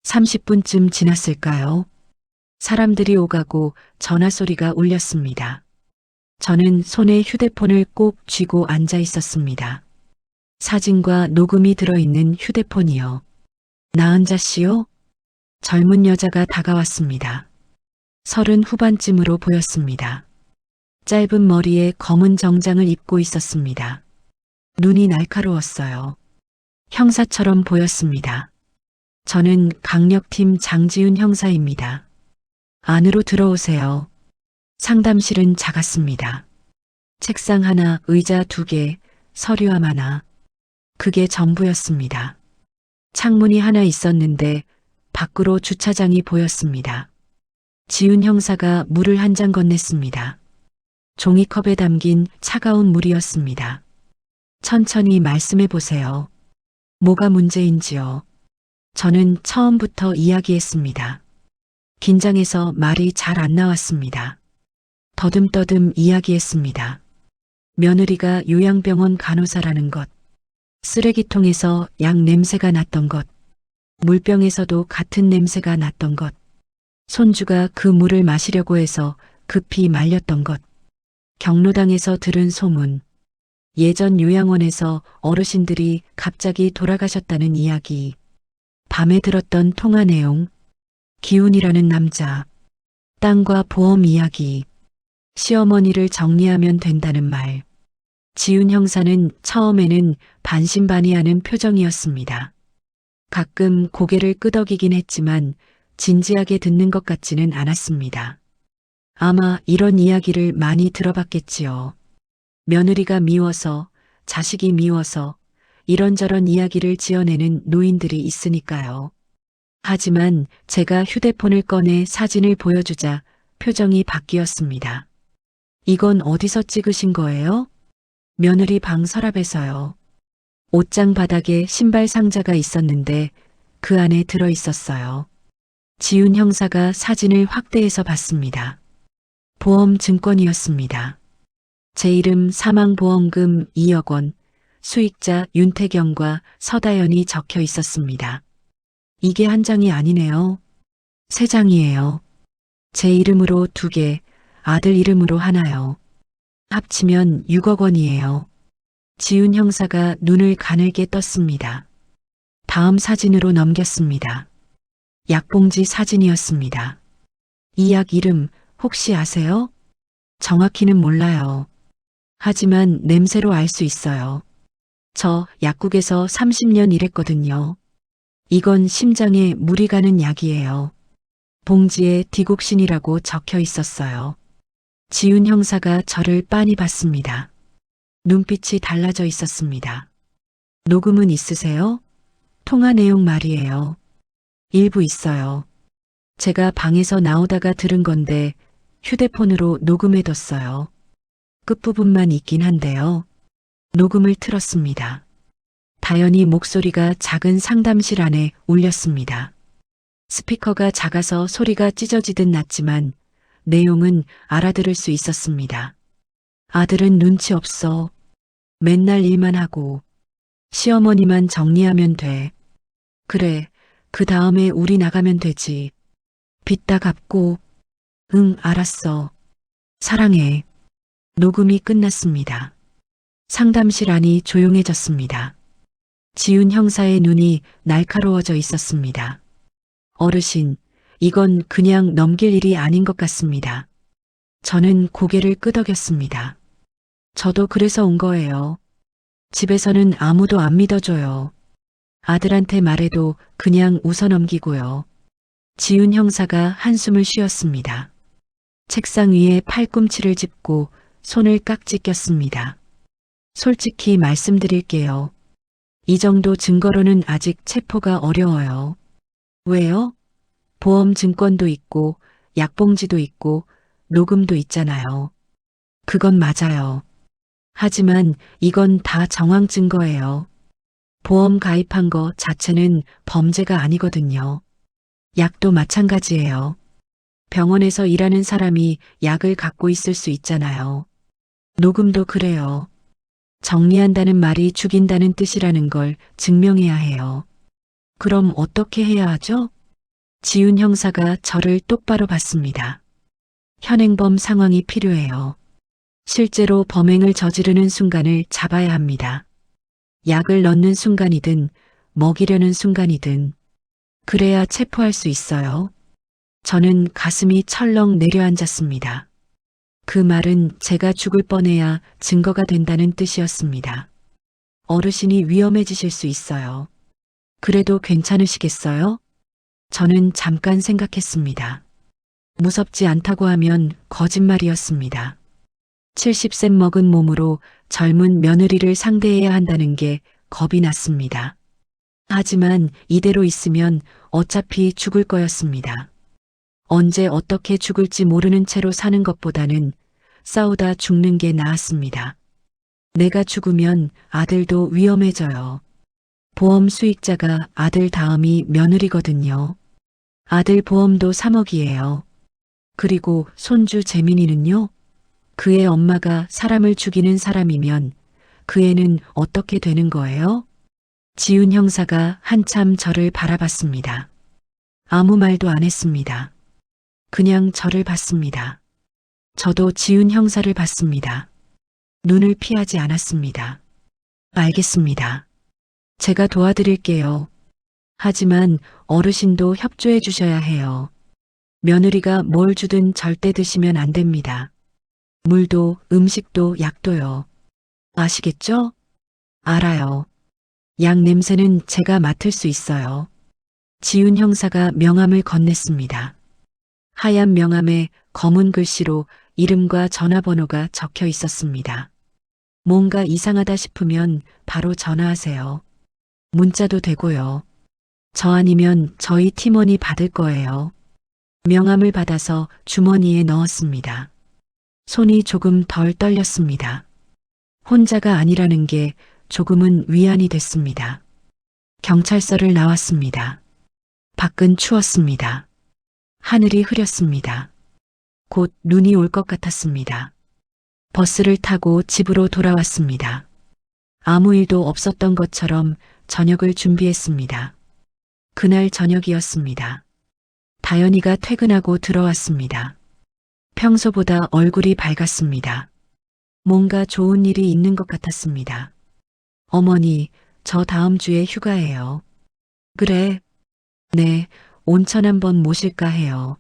30분쯤 지났을까요? 사람들이 오가고 전화 소리가 울렸습니다. 저는 손에 휴대폰을 꼭 쥐고 앉아 있었습니다. 사진과 녹음이 들어있는 휴대폰이요. 나은자 씨요? 젊은 여자가 다가왔습니다. 30 후반쯤으로 보였습니다. 짧은 머리에 검은 정장을 입고 있었습니다. 눈이 날카로웠어요. 형사처럼 보였습니다. 저는 강력팀 장지훈 형사입니다. 안으로 들어오세요. 상담실은 작았습니다. 책상 하나, 의자 2개, 서류함 하나. 그게 전부였습니다. 창문이 하나 있었는데 밖으로 주차장이 보였습니다. 지훈 형사가 물을 한 잔 건넸습니다. 종이컵에 담긴 차가운 물이었습니다. 천천히 말씀해 보세요. 뭐가 문제인지요. 저는 처음부터 이야기했습니다. 긴장해서 말이 잘 안 나왔습니다. 더듬더듬 이야기했습니다. 며느리가 요양병원 간호사라는 것, 쓰레기통에서 약 냄새가 났던 것, 물병에서도 같은 냄새가 났던 것, 손주가 그 물을 마시려고 해서 급히 말렸던 것, 경로당에서 들은 소문, 예전 요양원에서 어르신들이 갑자기 돌아가셨다는 이야기, 밤에 들었던 통화 내용, 기훈이라는 남자, 땅과 보험 이야기, 시어머니를 정리하면 된다는 말. 지훈 형사는 처음에는 반신반의하는 표정이었습니다. 가끔 고개를 끄덕이긴 했지만 진지하게 듣는 것 같지는 않았습니다. 아마 이런 이야기를 많이 들어봤겠지요. 며느리가 미워서, 자식이 미워서 이런저런 이야기를 지어내는 노인들이 있으니까요. 하지만 제가 휴대폰을 꺼내 사진을 보여주자 표정이 바뀌었습니다. 이건 어디서 찍으신 거예요? 며느리 방 서랍에서요. 옷장 바닥에 신발 상자가 있었는데 그 안에 들어 있었어요. 지훈 형사가 사진을 확대해서 봤습니다. 보험 증권이었습니다. 제 이름 사망보험금 2억 원, 수익자 윤태경과 서다연이 적혀 있었습니다. 이게 한 장이 아니네요. 3장이에요. 제 이름으로 2개, 아들 이름으로 하나요. 합치면 6억 원이에요. 지훈 형사가 눈을 가늘게 떴습니다. 다음 사진으로 넘겼습니다. 약봉지 사진이었습니다. 이 약 이름 혹시 아세요? 정확히는 몰라요. 하지만 냄새로 알 수 있어요. 저 약국에서 30년 일했거든요. 이건 심장에 물이 가는 약이에요. 봉지에 디곡신이라고 적혀 있었어요. 지훈 형사가 저를 빤히 봤습니다. 눈빛이 달라져 있었습니다. 녹음은 있으세요? 통화 내용 말이에요. 일부 있어요. 제가 방에서 나오다가 들은 건데 휴대폰으로 녹음해뒀어요. 끝부분만 있긴 한데요. 녹음을 틀었습니다. 다연이 목소리가 작은 상담실 안에 울렸습니다. 스피커가 작아서 소리가 찢어지듯 났지만 내용은 알아들을 수 있었습니다. 아들은 눈치 없어. 맨날 일만 하고 시어머니만 정리하면 돼. 그래, 그 다음에 우리 나가면 되지. 빚 다 갚고. 응, 알았어. 사랑해. 녹음이 끝났습니다. 상담실 안이 조용해졌습니다. 지훈 형사의 눈이 날카로워져 있었습니다. 어르신, 이건 그냥 넘길 일이 아닌 것 같습니다. 저는 고개를 끄덕였습니다. 저도 그래서 온 거예요. 집에서는 아무도 안 믿어줘요. 아들한테 말해도 그냥 웃어넘기고요. 지훈 형사가 한숨을 쉬었습니다. 책상 위에 팔꿈치를 짚고 손을 깍지 꼈습니다. 솔직히 말씀드릴게요. 이 정도 증거로는 아직 체포가 어려워요. 왜요? 보험 증권도 있고 약봉지도 있고 녹음도 있잖아요. 그건 맞아요. 하지만 이건 다 정황 증거예요. 보험 가입한 거 자체는 범죄가 아니거든요. 약도 마찬가지예요. 병원에서 일하는 사람이 약을 갖고 있을 수 있잖아요. 녹음도 그래요. 정리한다는 말이 죽인다는 뜻이라는 걸 증명해야 해요. 그럼 어떻게 해야 하죠? 지훈 형사가 저를 똑바로 봤습니다. 현행범 상황이 필요해요. 실제로 범행을 저지르는 순간을 잡아야 합니다. 약을 넣는 순간이든 먹이려는 순간이든 그래야 체포할 수 있어요. 저는 가슴이 철렁 내려앉았습니다. 그 말은 제가 죽을 뻔해야 증거가 된다는 뜻이었습니다. 어르신이 위험해지실 수 있어요. 그래도 괜찮으시겠어요? 저는 잠깐 생각했습니다. 무섭지 않다고 하면 거짓말이었습니다. 70세 먹은 몸으로 젊은 며느리를 상대해야 한다는 게 겁이 났습니다. 하지만 이대로 있으면 어차피 죽을 거였습니다. 언제 어떻게 죽을지 모르는 채로 사는 것보다는 싸우다 죽는 게 나았습니다. 내가 죽으면 아들도 위험해져요. 보험 수익자가 아들 다음이 며느리거든요. 아들 보험도 3억이에요. 그리고 손주 재민이는요? 그의 엄마가 사람을 죽이는 사람이면 그 애는 어떻게 되는 거예요? 지훈 형사가 한참 저를 바라봤습니다. 아무 말도 안 했습니다. 그냥 저를 봤습니다. 저도 지훈 형사를 봤습니다. 눈을 피하지 않았습니다. 알겠습니다. 제가 도와드릴게요. 하지만 어르신도 협조해 주셔야 해요. 며느리가 뭘 주든 절대 드시면 안 됩니다. 물도 음식도 약도요. 아시겠죠? 알아요. 약 냄새는 제가 맡을 수 있어요. 지훈 형사가 명함을 건넸습니다. 하얀 명함에 검은 글씨로 이름과 전화번호가 적혀 있었습니다. 뭔가 이상하다 싶으면 바로 전화하세요. 문자도 되고요. 저 아니면 저희 팀원이 받을 거예요. 명함을 받아서 주머니에 넣었습니다. 손이 조금 덜 떨렸습니다. 혼자가 아니라는 게 조금은 위안이 됐습니다. 경찰서를 나왔습니다. 밖은 추웠습니다. 하늘이 흐렸습니다. 곧 눈이 올 것 같았습니다. 버스를 타고 집으로 돌아왔습니다. 아무 일도 없었던 것처럼 저녁을 준비했습니다. 그날 저녁이었습니다. 다연이가 퇴근하고 들어왔습니다. 평소보다 얼굴이 밝았습니다. 뭔가 좋은 일이 있는 것 같았습니다. 어머니, 저 다음 주에 휴가예요. 그래? 네, 온천 한번 모실까 해요.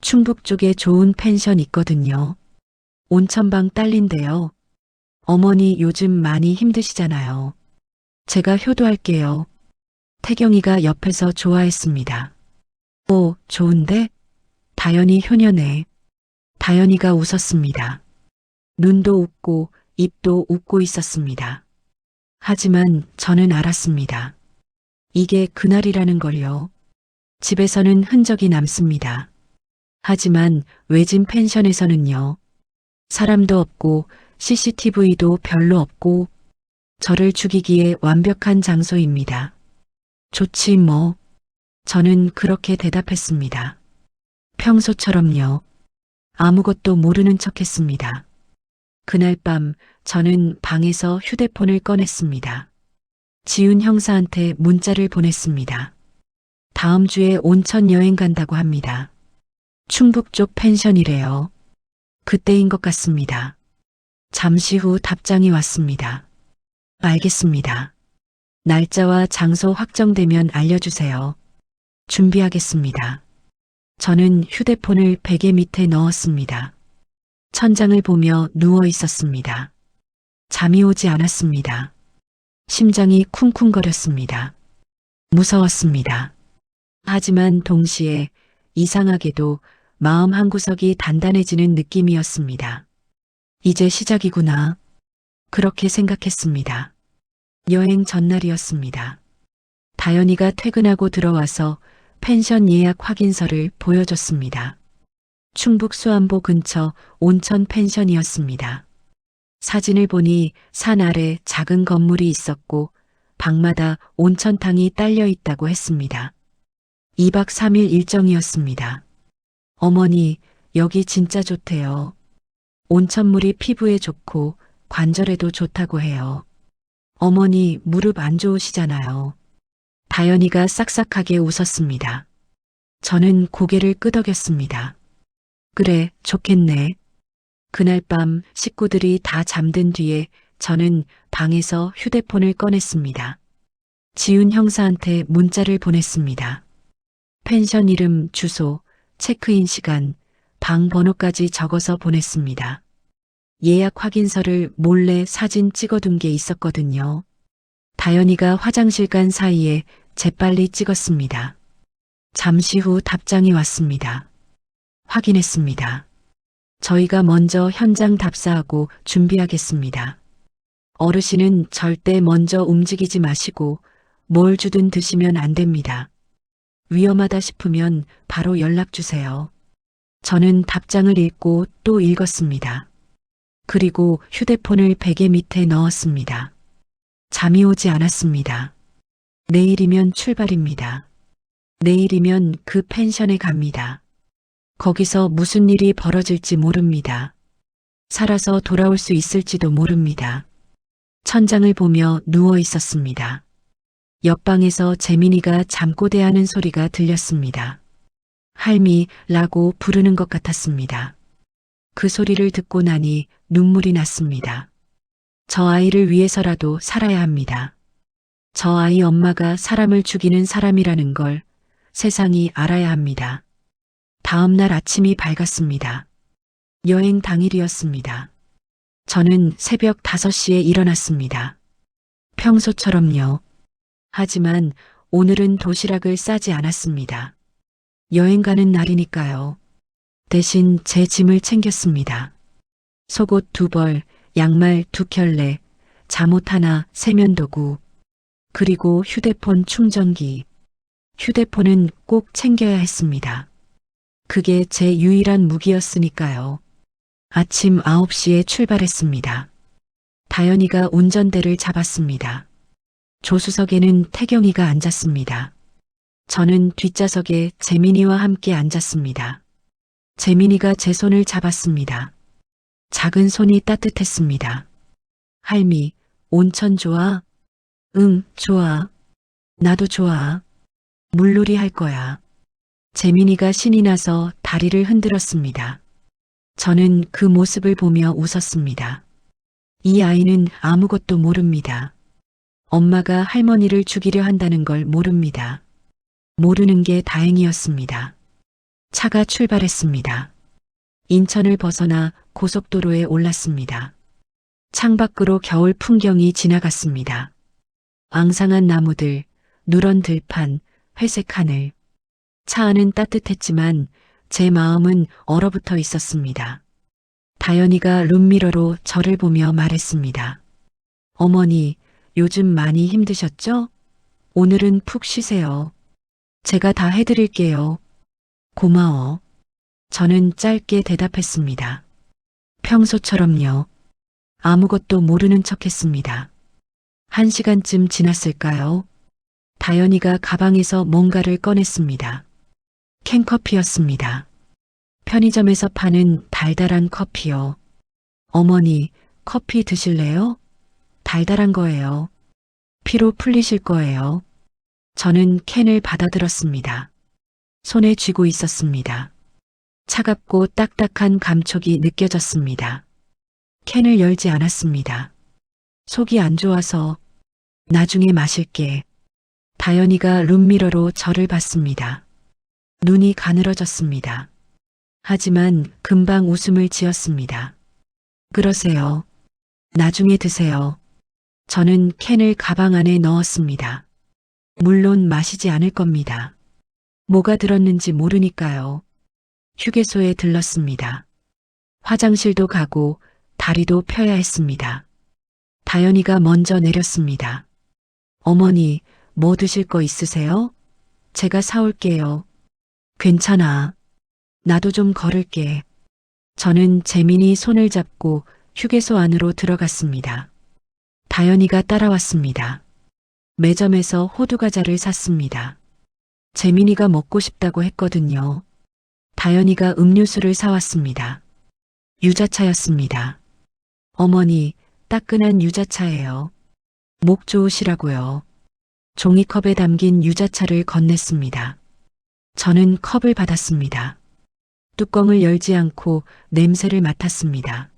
충북 쪽에 좋은 펜션 있거든요. 온천방 딸린데요. 어머니 요즘 많이 힘드시잖아요. 제가 효도할게요. 태경이가 옆에서 좋아했습니다. 오, 좋은데? 다연이 효녀네. 다연이가 웃었습니다. 눈도 웃고 입도 웃고 있었습니다. 하지만 저는 알았습니다. 이게 그날이라는 걸요. 집에서는 흔적이 남습니다. 하지만 외진 펜션에서는요. 사람도 없고 CCTV도 별로 없고 저를 죽이기에 완벽한 장소입니다. 좋지 뭐. 저는 그렇게 대답했습니다. 평소처럼요. 아무것도 모르는 척했습니다. 그날 밤 저는 방에서 휴대폰을 꺼냈습니다. 지훈 형사한테 문자를 보냈습니다. 다음 주에 온천 여행 간다고 합니다. 충북 쪽 펜션이래요. 그때인 것 같습니다. 잠시 후 답장이 왔습니다. 알겠습니다. 날짜와 장소 확정되면 알려주세요. 준비하겠습니다. 저는 휴대폰을 베개 밑에 넣었습니다. 천장을 보며 누워 있었습니다. 잠이 오지 않았습니다. 심장이 쿵쿵거렸습니다. 무서웠습니다. 하지만 동시에 이상하게도 마음 한구석이 단단해지는 느낌이었습니다. 이제 시작이구나. 그렇게 생각했습니다. 여행 전날이었습니다. 다연이가 퇴근하고 들어와서 펜션 예약 확인서를 보여줬습니다. 충북 수안보 근처 온천 펜션이었습니다. 사진을 보니 산 아래 작은 건물이 있었고 방마다 온천탕이 딸려 있다고 했습니다. 2박 3일 일정이었습니다. 어머니, 여기 진짜 좋대요. 온천물이 피부에 좋고 관절에도 좋다고 해요. 어머니 무릎 안 좋으시잖아요. 다연이가 싹싹하게 웃었습니다. 저는 고개를 끄덕였습니다. 그래, 좋겠네. 그날 밤 식구들이 다 잠든 뒤에 저는 방에서 휴대폰을 꺼냈습니다. 지훈 형사한테 문자를 보냈습니다. 펜션 이름, 주소, 체크인 시간, 방 번호까지 적어서 보냈습니다. 예약 확인서를 몰래 사진 찍어둔 게 있었거든요. 다연이가 화장실 간 사이에 재빨리 찍었습니다. 잠시 후 답장이 왔습니다. 확인했습니다. 저희가 먼저 현장 답사하고 준비하겠습니다. 어르신은 절대 먼저 움직이지 마시고 뭘 주든 드시면 안 됩니다. 위험하다 싶으면 바로 연락 주세요. 저는 답장을 읽고 또 읽었습니다. 그리고 휴대폰을 베개 밑에 넣었습니다. 잠이 오지 않았습니다. 내일이면 출발입니다. 내일이면 그 펜션에 갑니다. 거기서 무슨 일이 벌어질지 모릅니다. 살아서 돌아올 수 있을지도 모릅니다. 천장을 보며 누워 있었습니다. 옆방에서 재민이가 잠꼬대하는 소리가 들렸습니다. 할미라고 부르는 것 같았습니다. 그 소리를 듣고 나니 눈물이 났습니다. 저 아이를 위해서라도 살아야 합니다. 저 아이 엄마가 사람을 죽이는 사람이라는 걸 세상이 알아야 합니다. 다음 날 아침이 밝았습니다. 여행 당일이었습니다. 저는 새벽 5시에 일어났습니다. 평소처럼요. 하지만 오늘은 도시락을 싸지 않았습니다. 여행 가는 날이니까요. 대신 제 짐을 챙겼습니다. 속옷 2벌, 양말 2켤레, 잠옷 하나, 세면도구, 그리고 휴대폰 충전기. 휴대폰은 꼭 챙겨야 했습니다. 그게 제 유일한 무기였으니까요. 아침 9시에 출발했습니다. 다연이가 운전대를 잡았습니다. 조수석에는 태경이가 앉았습니다. 저는 뒷좌석에 재민이와 함께 앉았습니다. 재민이가 제 손을 잡았습니다. 작은 손이 따뜻했습니다. 할미, 온천 좋아? 응, 좋아. 나도 좋아. 물놀이 할 거야. 재민이가 신이 나서 다리를 흔들었습니다. 저는 그 모습을 보며 웃었습니다. 이 아이는 아무것도 모릅니다. 엄마가 할머니를 죽이려 한다는 걸 모릅니다. 모르는 게 다행이었습니다. 차가 출발했습니다. 인천을 벗어나 고속도로에 올랐습니다. 창밖으로 겨울 풍경이 지나갔습니다. 앙상한 나무들, 누런 들판, 회색 하늘. 차 안은 따뜻했지만 제 마음은 얼어붙어 있었습니다. 다연이가 룸미러로 저를 보며 말했습니다. 어머니, 요즘 많이 힘드셨죠? 오늘은 푹 쉬세요. 제가 다 해드릴게요. 고마워. 저는 짧게 대답했습니다. 평소처럼요. 아무것도 모르는 척 했습니다. 1시간쯤 지났을까요? 다연이가 가방에서 뭔가를 꺼냈습니다. 캔커피였습니다. 편의점에서 파는 달달한 커피요. 어머니, 커피 드실래요? 달달한 거예요. 피로 풀리실 거예요. 저는 캔을 받아들었습니다. 손에 쥐고 있었습니다. 차갑고 딱딱한 감촉이 느껴졌습니다. 캔을 열지 않았습니다. 속이 안 좋아서 나중에 마실게. 다연이가 룸미러로 저를 봤습니다. 눈이 가늘어졌습니다. 하지만 금방 웃음을 지었습니다. 그러세요. 나중에 드세요. 저는 캔을 가방 안에 넣었습니다. 물론 마시지 않을 겁니다. 뭐가 들었는지 모르니까요. 휴게소에 들렀습니다. 화장실도 가고 다리도 펴야 했습니다. 다연이가 먼저 내렸습니다. 어머니, 뭐 드실 거 있으세요? 제가 사올게요. 괜찮아. 나도 좀 걸을게. 저는 재민이 손을 잡고 휴게소 안으로 들어갔습니다. 다연이가 따라왔습니다. 매점에서 호두과자를 샀습니다. 재민이가 먹고 싶다고 했거든요. 다연이가 음료수를 사왔습니다. 유자차였습니다. 어머니, 따끈한 유자차예요. 목 좋으시라고요. 종이컵에 담긴 유자차를 건넸습니다. 저는 컵을 받았습니다. 뚜껑을 열지 않고 냄새를 맡았습니다.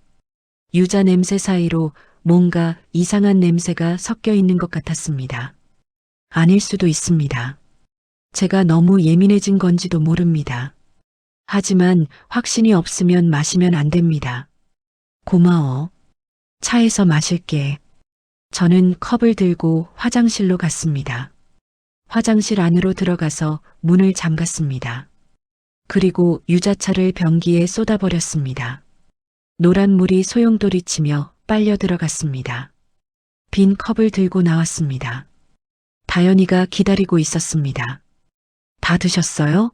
유자 냄새 사이로 뭔가 이상한 냄새가 섞여 있는 것 같았습니다. 아닐 수도 있습니다. 제가 너무 예민해진 건지도 모릅니다. 하지만 확신이 없으면 마시면 안 됩니다. 고마워. 차에서 마실게. 저는 컵을 들고 화장실로 갔습니다. 화장실 안으로 들어가서 문을 잠갔습니다. 그리고 유자차를 변기에 쏟아버렸습니다. 노란 물이 소용돌이치며 빨려 들어갔습니다. 빈 컵을 들고 나왔습니다. 다연이가 기다리고 있었습니다. 다 드셨어요?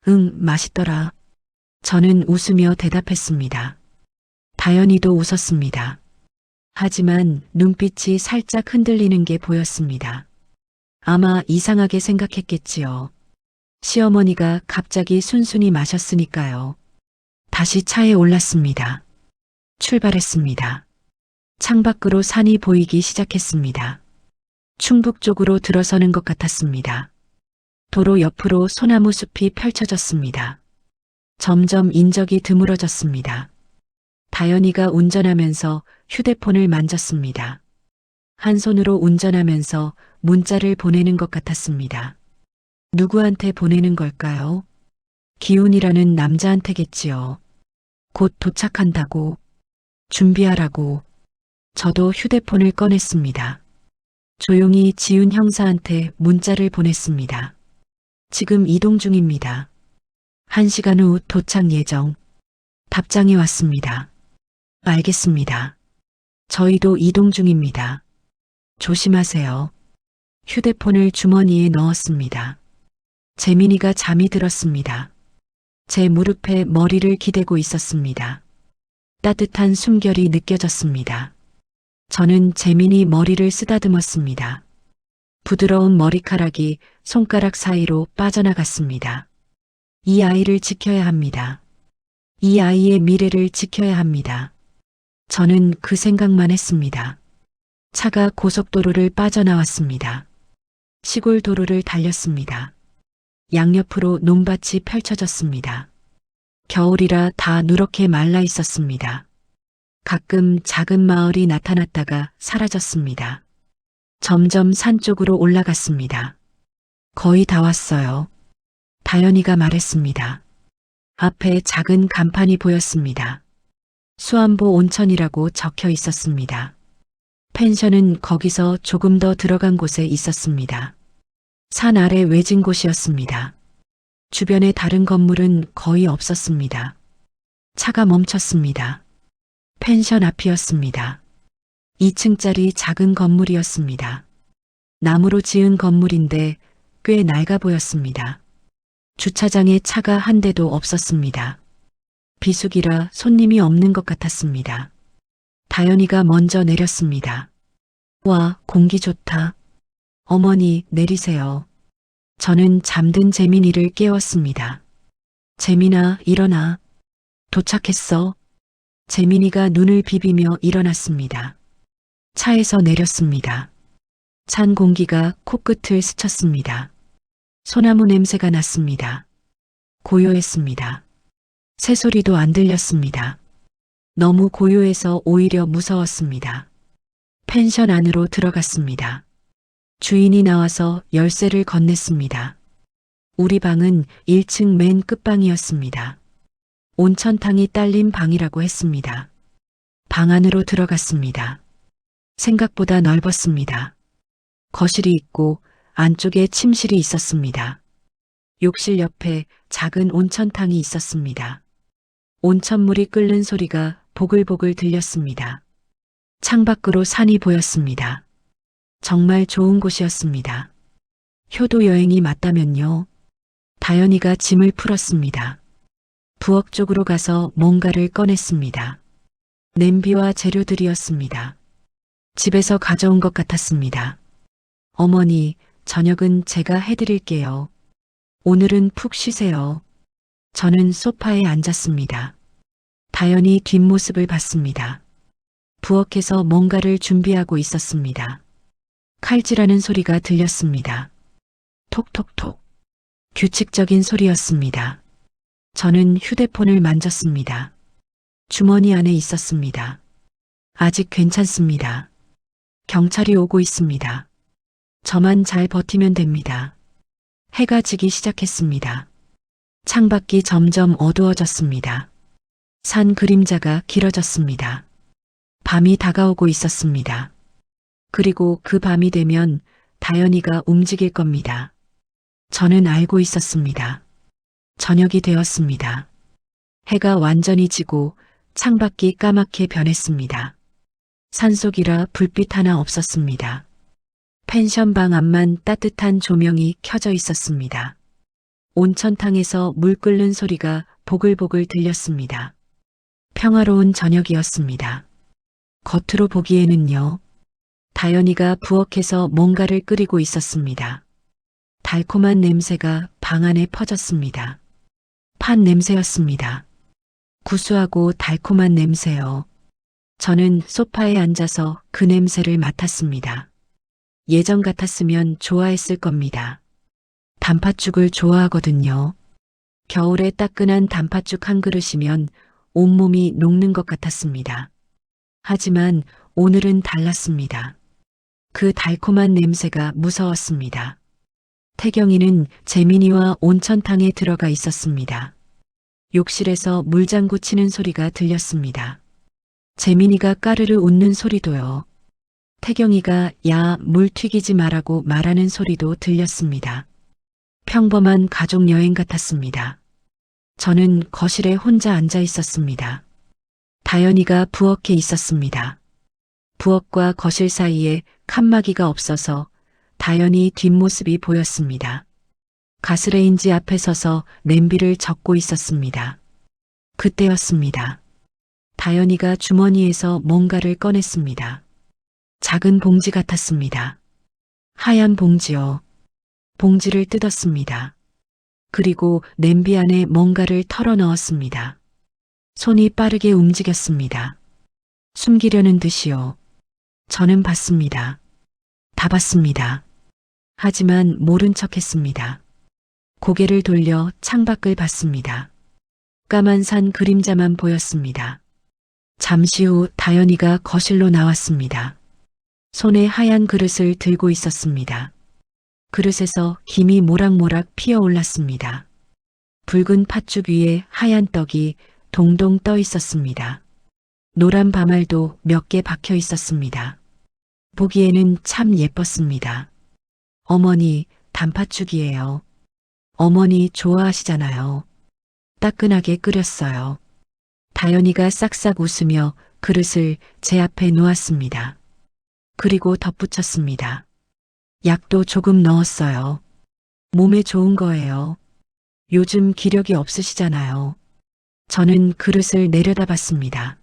응, 맛있더라. 저는 웃으며 대답했습니다. 다연이도 웃었습니다. 하지만 눈빛이 살짝 흔들리는 게 보였습니다. 아마 이상하게 생각했겠지요. 시어머니가 갑자기 순순히 마셨으니까요. 다시 차에 올랐습니다. 출발했습니다. 창밖으로 산이 보이기 시작했습니다. 충북 쪽으로 들어서는 것 같았습니다. 도로 옆으로 소나무 숲이 펼쳐졌습니다. 점점 인적이 드물어졌습니다. 다연이가 운전하면서 휴대폰을 만졌습니다. 한 손으로 운전하면서 문자를 보내는 것 같았습니다. 누구한테 보내는 걸까요? 기훈이라는 남자한테겠지요. 곧 도착한다고. 준비하라고. 저도 휴대폰을 꺼냈습니다. 조용히 지훈 형사한테 문자를 보냈습니다. 지금 이동 중입니다. 1시간 후 도착 예정. 답장이 왔습니다. 알겠습니다. 저희도 이동 중입니다. 조심하세요. 휴대폰을 주머니에 넣었습니다. 재민이가 잠이 들었습니다. 제 무릎에 머리를 기대고 있었습니다. 따뜻한 숨결이 느껴졌습니다. 저는 재민이 머리를 쓰다듬었습니다. 부드러운 머리카락이 손가락 사이로 빠져나갔습니다. 이 아이를 지켜야 합니다. 이 아이의 미래를 지켜야 합니다. 저는 그 생각만 했습니다. 차가 고속도로를 빠져나왔습니다. 시골 도로를 달렸습니다. 양옆으로 논밭이 펼쳐졌습니다. 겨울이라 다 누렇게 말라 있었습니다. 가끔 작은 마을이 나타났다가 사라졌습니다. 점점 산 쪽으로 올라갔습니다. 거의 다 왔어요. 다연이가 말했습니다. 앞에 작은 간판이 보였습니다. 수안보 온천이라고 적혀 있었습니다. 펜션은 거기서 조금 더 들어간 곳에 있었습니다. 산 아래 외진 곳이었습니다. 주변에 다른 건물은 거의 없었습니다. 차가 멈췄습니다. 펜션 앞이었습니다. 2층짜리 작은 건물이었습니다. 나무로 지은 건물인데 꽤 낡아 보였습니다. 주차장에 차가 한 대도 없었습니다. 비수기라 손님이 없는 것 같았습니다. 다연이가 먼저 내렸습니다. 와, 공기 좋다. 어머니, 내리세요. 저는 잠든 재민이를 깨웠습니다. 재민아, 일어나. 도착했어. 재민이가 눈을 비비며 일어났습니다. 차에서 내렸습니다. 찬 공기가 코끝을 스쳤습니다. 소나무 냄새가 났습니다. 고요했습니다. 새소리도 안 들렸습니다. 너무 고요해서 오히려 무서웠습니다. 펜션 안으로 들어갔습니다. 주인이 나와서 열쇠를 건넸습니다. 우리 방은 1층 맨 끝방이었습니다. 온천탕이 딸린 방이라고 했습니다. 방 안으로 들어갔습니다. 생각보다 넓었습니다. 거실이 있고 안쪽에 침실이 있었습니다. 욕실 옆에 작은 온천탕이 있었습니다. 온천물이 끓는 소리가 보글보글 들렸습니다. 창밖으로 산이 보였습니다. 정말 좋은 곳이었습니다. 효도 여행이 맞다면요. 다연이가 짐을 풀었습니다. 부엌 쪽으로 가서 뭔가를 꺼냈습니다. 냄비와 재료들이었습니다. 집에서 가져온 것 같았습니다. 어머니, 저녁은 제가 해드릴게요. 오늘은 푹 쉬세요. 저는 소파에 앉았습니다. 다연이 뒷모습을 봤습니다. 부엌에서 뭔가를 준비하고 있었습니다. 칼질하는 소리가 들렸습니다. 톡톡톡. 규칙적인 소리였습니다. 저는 휴대폰을 만졌습니다. 주머니 안에 있었습니다. 아직 괜찮습니다. 경찰이 오고 있습니다. 저만 잘 버티면 됩니다. 해가 지기 시작했습니다. 창밖이 점점 어두워졌습니다. 산 그림자가 길어졌습니다. 밤이 다가오고 있었습니다. 그리고 그 밤이 되면 다연이가 움직일 겁니다. 저는 알고 있었습니다. 저녁이 되었습니다. 해가 완전히 지고 창밖이 까맣게 변했습니다. 산속이라 불빛 하나 없었습니다. 펜션 방 앞만 따뜻한 조명이 켜져 있었습니다. 온천탕에서 물 끓는 소리가 보글보글 들렸습니다. 평화로운 저녁이었습니다. 겉으로 보기에는요. 다연이가 부엌에서 뭔가를 끓이고 있었습니다. 달콤한 냄새가 방 안에 퍼졌습니다. 판 냄새였습니다. 구수하고 달콤한 냄새요. 저는 소파에 앉아서 그 냄새를 맡았습니다. 예전 같았으면 좋아했을 겁니다. 단팥죽을 좋아하거든요. 겨울에 따끈한 단팥죽 한 그릇이면 온몸이 녹는 것 같았습니다. 하지만 오늘은 달랐습니다. 그 달콤한 냄새가 무서웠습니다. 태경이는 재민이와 온천탕에 들어가 있었습니다. 욕실에서 물장구 치는 소리가 들렸습니다. 재민이가 까르르 웃는 소리도요. 태경이가 야, 물 튀기지 마라고 말하는 소리도 들렸습니다. 평범한 가족 여행 같았습니다. 저는 거실에 혼자 앉아 있었습니다. 다연이가 부엌에 있었습니다. 부엌과 거실 사이에 칸막이가 없어서 다연이 뒷모습이 보였습니다. 가스레인지 앞에 서서 냄비를 적고 있었습니다. 그때였습니다. 다연이가 주머니에서 뭔가를 꺼냈습니다. 작은 봉지 같았습니다. 하얀 봉지요. 봉지를 뜯었습니다. 그리고 냄비 안에 뭔가를 털어 넣었습니다. 손이 빠르게 움직였습니다. 숨기려는 듯이요. 저는 봤습니다. 다 봤습니다. 하지만 모른 척 했습니다. 고개를 돌려 창밖을 봤습니다. 까만 산 그림자만 보였습니다. 잠시 후 다연이가 거실로 나왔습니다. 손에 하얀 그릇을 들고 있었습니다. 그릇에서 김이 모락모락 피어올랐습니다. 붉은 팥죽 위에 하얀 떡이 동동 떠 있었습니다. 노란 바말도 몇 개 박혀 있었습니다. 보기에는 참 예뻤습니다. 어머니, 단팥죽이에요. 어머니 좋아하시잖아요. 따끈하게 끓였어요. 다연이가 싹싹 웃으며 그릇을 제 앞에 놓았습니다. 그리고 덧붙였습니다. 약도 조금 넣었어요. 몸에 좋은 거예요. 요즘 기력이 없으시잖아요. 저는 그릇을 내려다봤습니다.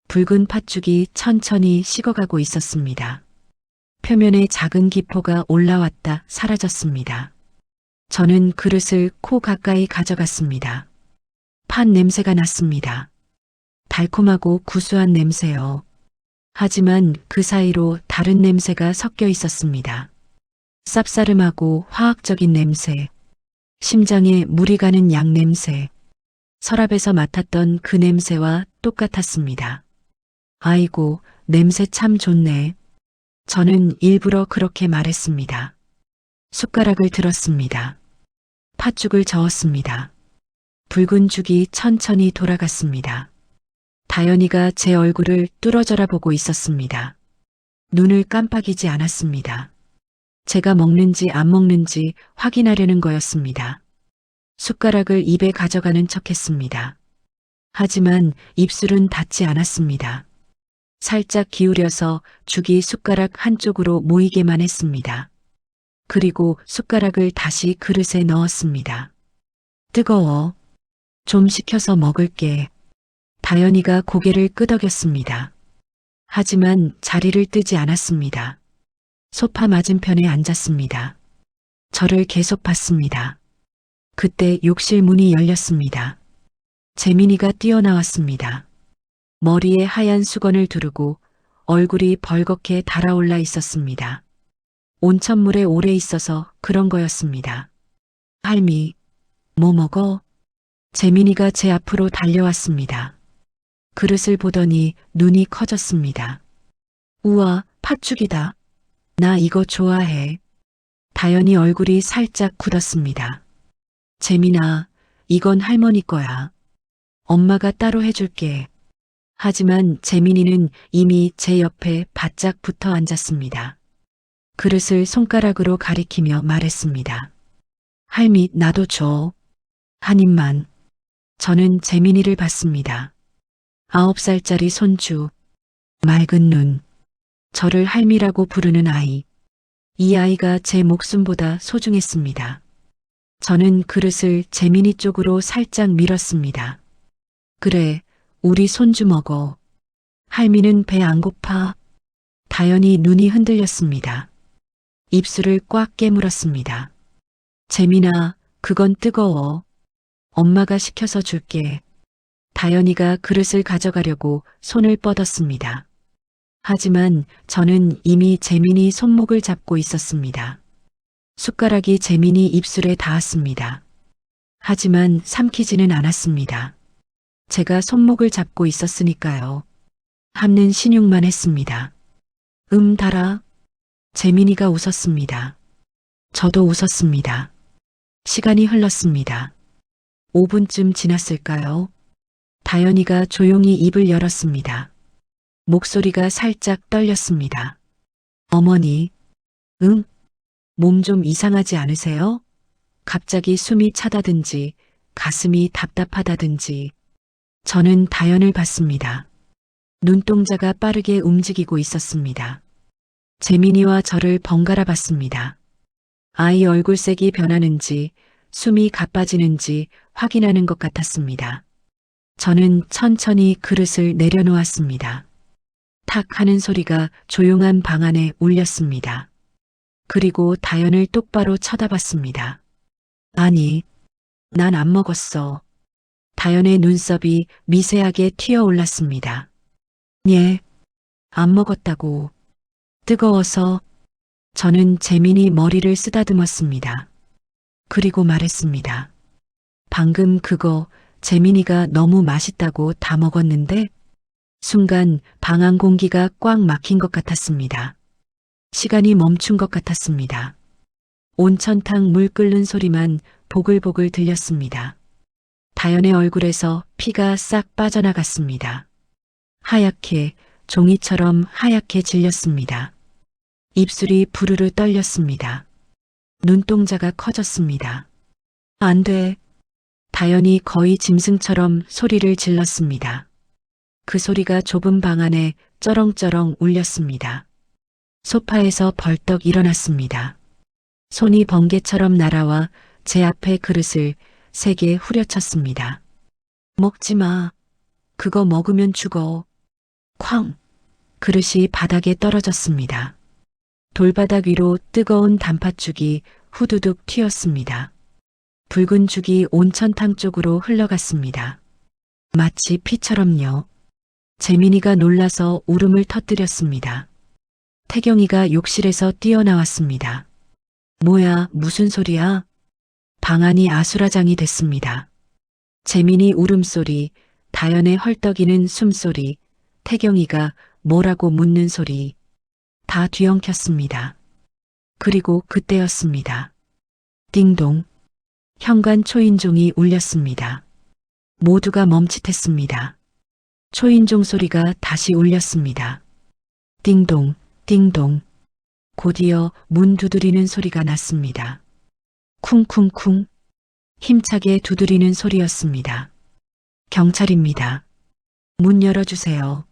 붉은 팥죽이 천천히 식어가고 있었습니다. 표면에 작은 기포가 올라왔다 사라졌습니다. 저는 그릇을 코 가까이 가져갔습니다. 팥 냄새가 났습니다. 달콤하고 구수한 냄새요. 하지만 그 사이로 다른 냄새가 섞여 있었습니다. 쌉싸름하고 화학적인 냄새, 심장에 물이 가는 약 냄새, 서랍에서 맡았던 그 냄새와 똑같았습니다. 아이고, 냄새 참 좋네. 저는 일부러 그렇게 말했습니다. 숟가락을 들었습니다. 팥죽을 저었습니다. 붉은 죽이 천천히 돌아갔습니다. 다연이가 제 얼굴을 뚫어져라 보고 있었습니다. 눈을 깜빡이지 않았습니다. 제가 먹는지 안 먹는지 확인하려는 거였습니다. 숟가락을 입에 가져가는 척했습니다. 하지만 입술은 닿지 않았습니다. 살짝 기울여서 죽이 숟가락 한쪽으로 모이게만 했습니다. 그리고 숟가락을 다시 그릇에 넣었습니다. 뜨거워. 좀 식혀서 먹을게. 다연이가 고개를 끄덕였습니다. 하지만 자리를 뜨지 않았습니다. 소파 맞은편에 앉았습니다. 저를 계속 봤습니다. 그때 욕실 문이 열렸습니다. 재민이가 뛰어나왔습니다. 머리에 하얀 수건을 두르고 얼굴이 벌겋게 달아올라 있었습니다. 온천물에 오래 있어서 그런 거였습니다. 할미, 뭐 먹어? 재민이가 제 앞으로 달려왔습니다. 그릇을 보더니 눈이 커졌습니다. 우와, 팥죽이다. 나 이거 좋아해. 다연이 얼굴이 살짝 굳었습니다. 재민아, 이건 할머니 거야. 엄마가 따로 해줄게. 하지만 재민이는 이미 제 옆에 바짝 붙어 앉았습니다. 그릇을 손가락으로 가리키며 말했습니다. 할미, 나도 줘. 한 입만. 저는 재민이를 봤습니다. 9살짜리 손주, 맑은 눈, 저를 할미라고 부르는 아이. 이 아이가 제 목숨보다 소중했습니다. 저는 그릇을 재민이 쪽으로 살짝 밀었습니다. 그래, 우리 손주 먹어. 할미는 배 안 고파? 다연히 눈이 흔들렸습니다. 입술을 꽉 깨물었습니다. 재민아, 그건 뜨거워. 엄마가 식혀서 줄게. 다연이가 그릇을 가져가려고 손을 뻗었습니다. 하지만 저는 이미 재민이 손목을 잡고 있었습니다. 숟가락이 재민이 입술에 닿았습니다. 하지만 삼키지는 않았습니다. 제가 손목을 잡고 있었으니까요. 함는 신용만 했습니다. 달아. 재민이가 웃었습니다. 저도 웃었습니다. 시간이 흘렀습니다. 5분쯤 지났을까요? 다연이가 조용히 입을 열었습니다. 목소리가 살짝 떨렸습니다. 어머니, 응? 몸 좀 이상하지 않으세요? 갑자기 숨이 차다든지 가슴이 답답하다든지. 저는 다연을 봤습니다. 눈동자가 빠르게 움직이고 있었습니다. 재민이와 저를 번갈아 봤습니다. 아이 얼굴색이 변하는지 숨이 가빠지는지 확인하는 것 같았습니다. 저는 천천히 그릇을 내려놓았습니다. 탁 하는 소리가 조용한 방 안에 울렸습니다. 그리고 다연을 똑바로 쳐다봤습니다. 아니, 난 안 먹었어. 다연의 눈썹이 미세하게 튀어올랐습니다. 예, 안 먹었다고. 뜨거워서. 저는 재민이 머리를 쓰다듬었습니다. 그리고 말했습니다. 방금 그거 재민이가 너무 맛있다고 다 먹었는데? 순간 방 안 공기가 꽉 막힌 것 같았습니다. 시간이 멈춘 것 같았습니다. 온천탕 물 끓는 소리만 보글보글 들렸습니다. 다연의 얼굴에서 피가 싹 빠져나갔습니다. 하얗게, 종이처럼 하얗게 질렸습니다. 입술이 부르르 떨렸습니다. 눈동자가 커졌습니다. 안 돼. 다연이 거의 짐승처럼 소리를 질렀습니다. 그 소리가 좁은 방 안에 쩌렁쩌렁 울렸습니다. 소파에서 벌떡 일어났습니다. 손이 번개처럼 날아와 제 앞에 그릇을 3개 후려쳤습니다. 먹지 마. 그거 먹으면 죽어. 쾅! 그릇이 바닥에 떨어졌습니다. 돌바닥 위로 뜨거운 단팥죽이 후두둑 튀었습니다. 붉은 죽이 온천탕 쪽으로 흘러갔습니다. 마치 피처럼요. 재민이가 놀라서 울음을 터뜨렸습니다. 태경이가 욕실에서 뛰어나왔습니다. 뭐야, 무슨 소리야? 방 안이 아수라장이 됐습니다. 재민이 울음소리, 다연의 헐떡이는 숨소리, 태경이가 뭐라고 묻는 소리, 다 뒤엉켰습니다. 그리고 그때였습니다. 띵동. 현관 초인종이 울렸습니다. 모두가 멈칫했습니다. 초인종 소리가 다시 울렸습니다. 띵동, 띵동. 곧이어 문 두드리는 소리가 났습니다. 쿵쿵쿵. 힘차게 두드리는 소리였습니다. 경찰입니다. 문 열어주세요.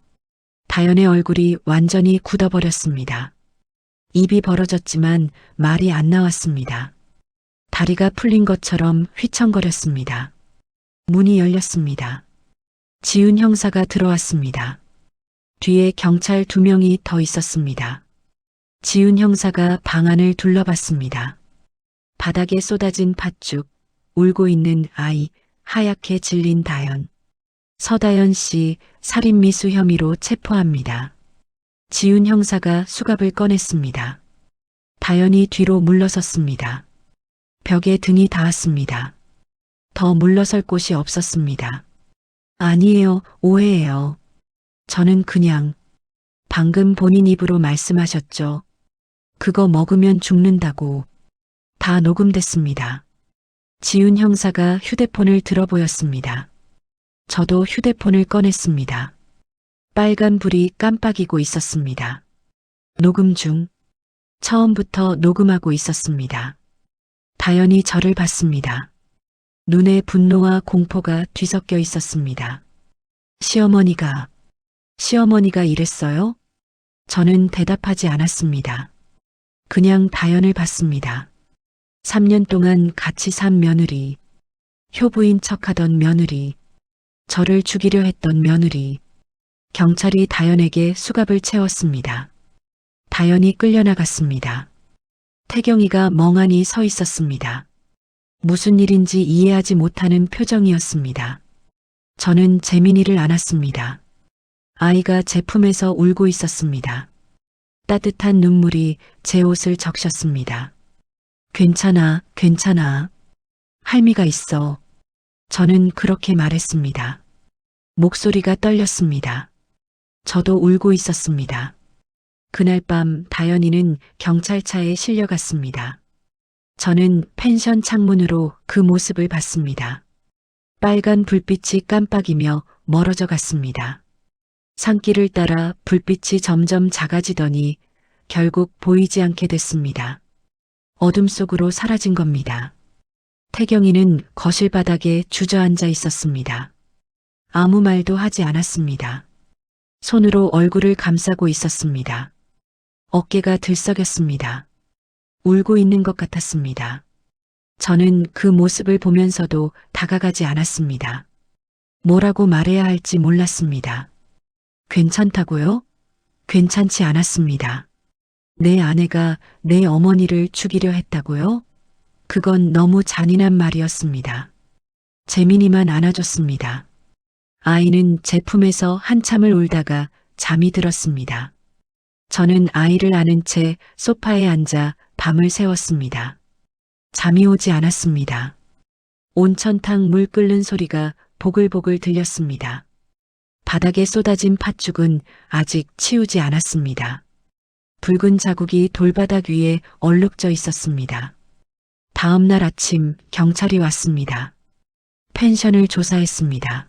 다연의 얼굴이 완전히 굳어버렸습니다. 입이 벌어졌지만 말이 안 나왔습니다. 다리가 풀린 것처럼 휘청거렸습니다. 문이 열렸습니다. 지훈 형사가 들어왔습니다. 뒤에 경찰 2명이 더 있었습니다. 지훈 형사가 방 안을 둘러봤습니다. 바닥에 쏟아진 팥죽, 울고 있는 아이, 하얗게 질린 다연. 서다연 씨 살인미수 혐의로 체포합니다. 지훈 형사가 수갑을 꺼냈습니다. 다연이 뒤로 물러섰습니다. 벽에 등이 닿았습니다. 더 물러설 곳이 없었습니다. 아니에요, 오해예요. 저는 그냥 방금 본인 입으로 말씀하셨죠. 그거 먹으면 죽는다고. 다 녹음됐습니다. 지훈 형사가 휴대폰을 들어보였습니다. 저도 휴대폰을 꺼냈습니다. 빨간 불이 깜빡이고 있었습니다. 녹음 중. 처음부터 녹음하고 있었습니다. 다연이 저를 봤습니다. 눈에 분노와 공포가 뒤섞여 있었습니다. 시어머니가 이랬어요? 저는 대답하지 않았습니다. 그냥 다연을 봤습니다. 3년 동안 같이 산 며느리, 효부인 척하던 며느리, 저를 죽이려 했던 며느리. 경찰이 다연에게 수갑을 채웠습니다. 다연이 끌려나갔습니다. 태경이가 멍하니 서 있었습니다. 무슨 일인지 이해하지 못하는 표정이었습니다. 저는 재민이를 안았습니다. 아이가 제 품에서 울고 있었습니다. 따뜻한 눈물이 제 옷을 적셨습니다. 괜찮아, 괜찮아. 할미가 있어. 저는 그렇게 말했습니다. 목소리가 떨렸습니다. 저도 울고 있었습니다. 그날 밤 다연이는 경찰차에 실려갔습니다. 저는 펜션 창문으로 그 모습을 봤습니다. 빨간 불빛이 깜빡이며 멀어져 갔습니다. 산길을 따라 불빛이 점점 작아지더니 결국 보이지 않게 됐습니다. 어둠 속으로 사라진 겁니다. 태경이는 거실 바닥에 주저앉아 있었습니다. 아무 말도 하지 않았습니다. 손으로 얼굴을 감싸고 있었습니다. 어깨가 들썩였습니다. 울고 있는 것 같았습니다. 저는 그 모습을 보면서도 다가가지 않았습니다. 뭐라고 말해야 할지 몰랐습니다. 괜찮다고요? 괜찮지 않았습니다. 내 아내가 내 어머니를 죽이려 했다고요? 그건 너무 잔인한 말이었습니다. 재민이만 안아줬습니다. 아이는 제 품에서 한참을 울다가 잠이 들었습니다. 저는 아이를 안은 채 소파에 앉아 밤을 새웠습니다. 잠이 오지 않았습니다. 온천탕 물 끓는 소리가 보글보글 들렸습니다. 바닥에 쏟아진 팥죽은 아직 치우지 않았습니다. 붉은 자국이 돌바닥 위에 얼룩져 있었습니다. 다음 날 아침 경찰이 왔습니다. 펜션을 조사했습니다.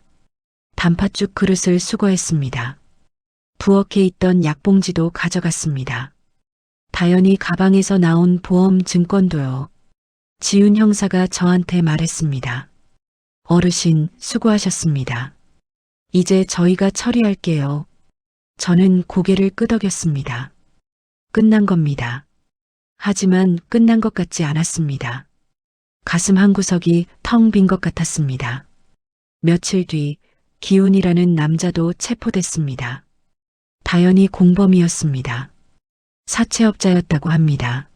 단팥죽 그릇을 수거했습니다. 부엌에 있던 약봉지도 가져갔습니다. 다연이 가방에서 나온 보험 증권도요. 지훈 형사가 저한테 말했습니다. 어르신, 수고하셨습니다. 이제 저희가 처리할게요. 저는 고개를 끄덕였습니다. 끝난 겁니다. 하지만 끝난 것 같지 않았습니다. 가슴 한구석이 텅 빈 것 같았습니다. 며칠 뒤 기훈이라는 남자도 체포됐습니다. 다연이 공범이었습니다. 사채업자였다고 합니다.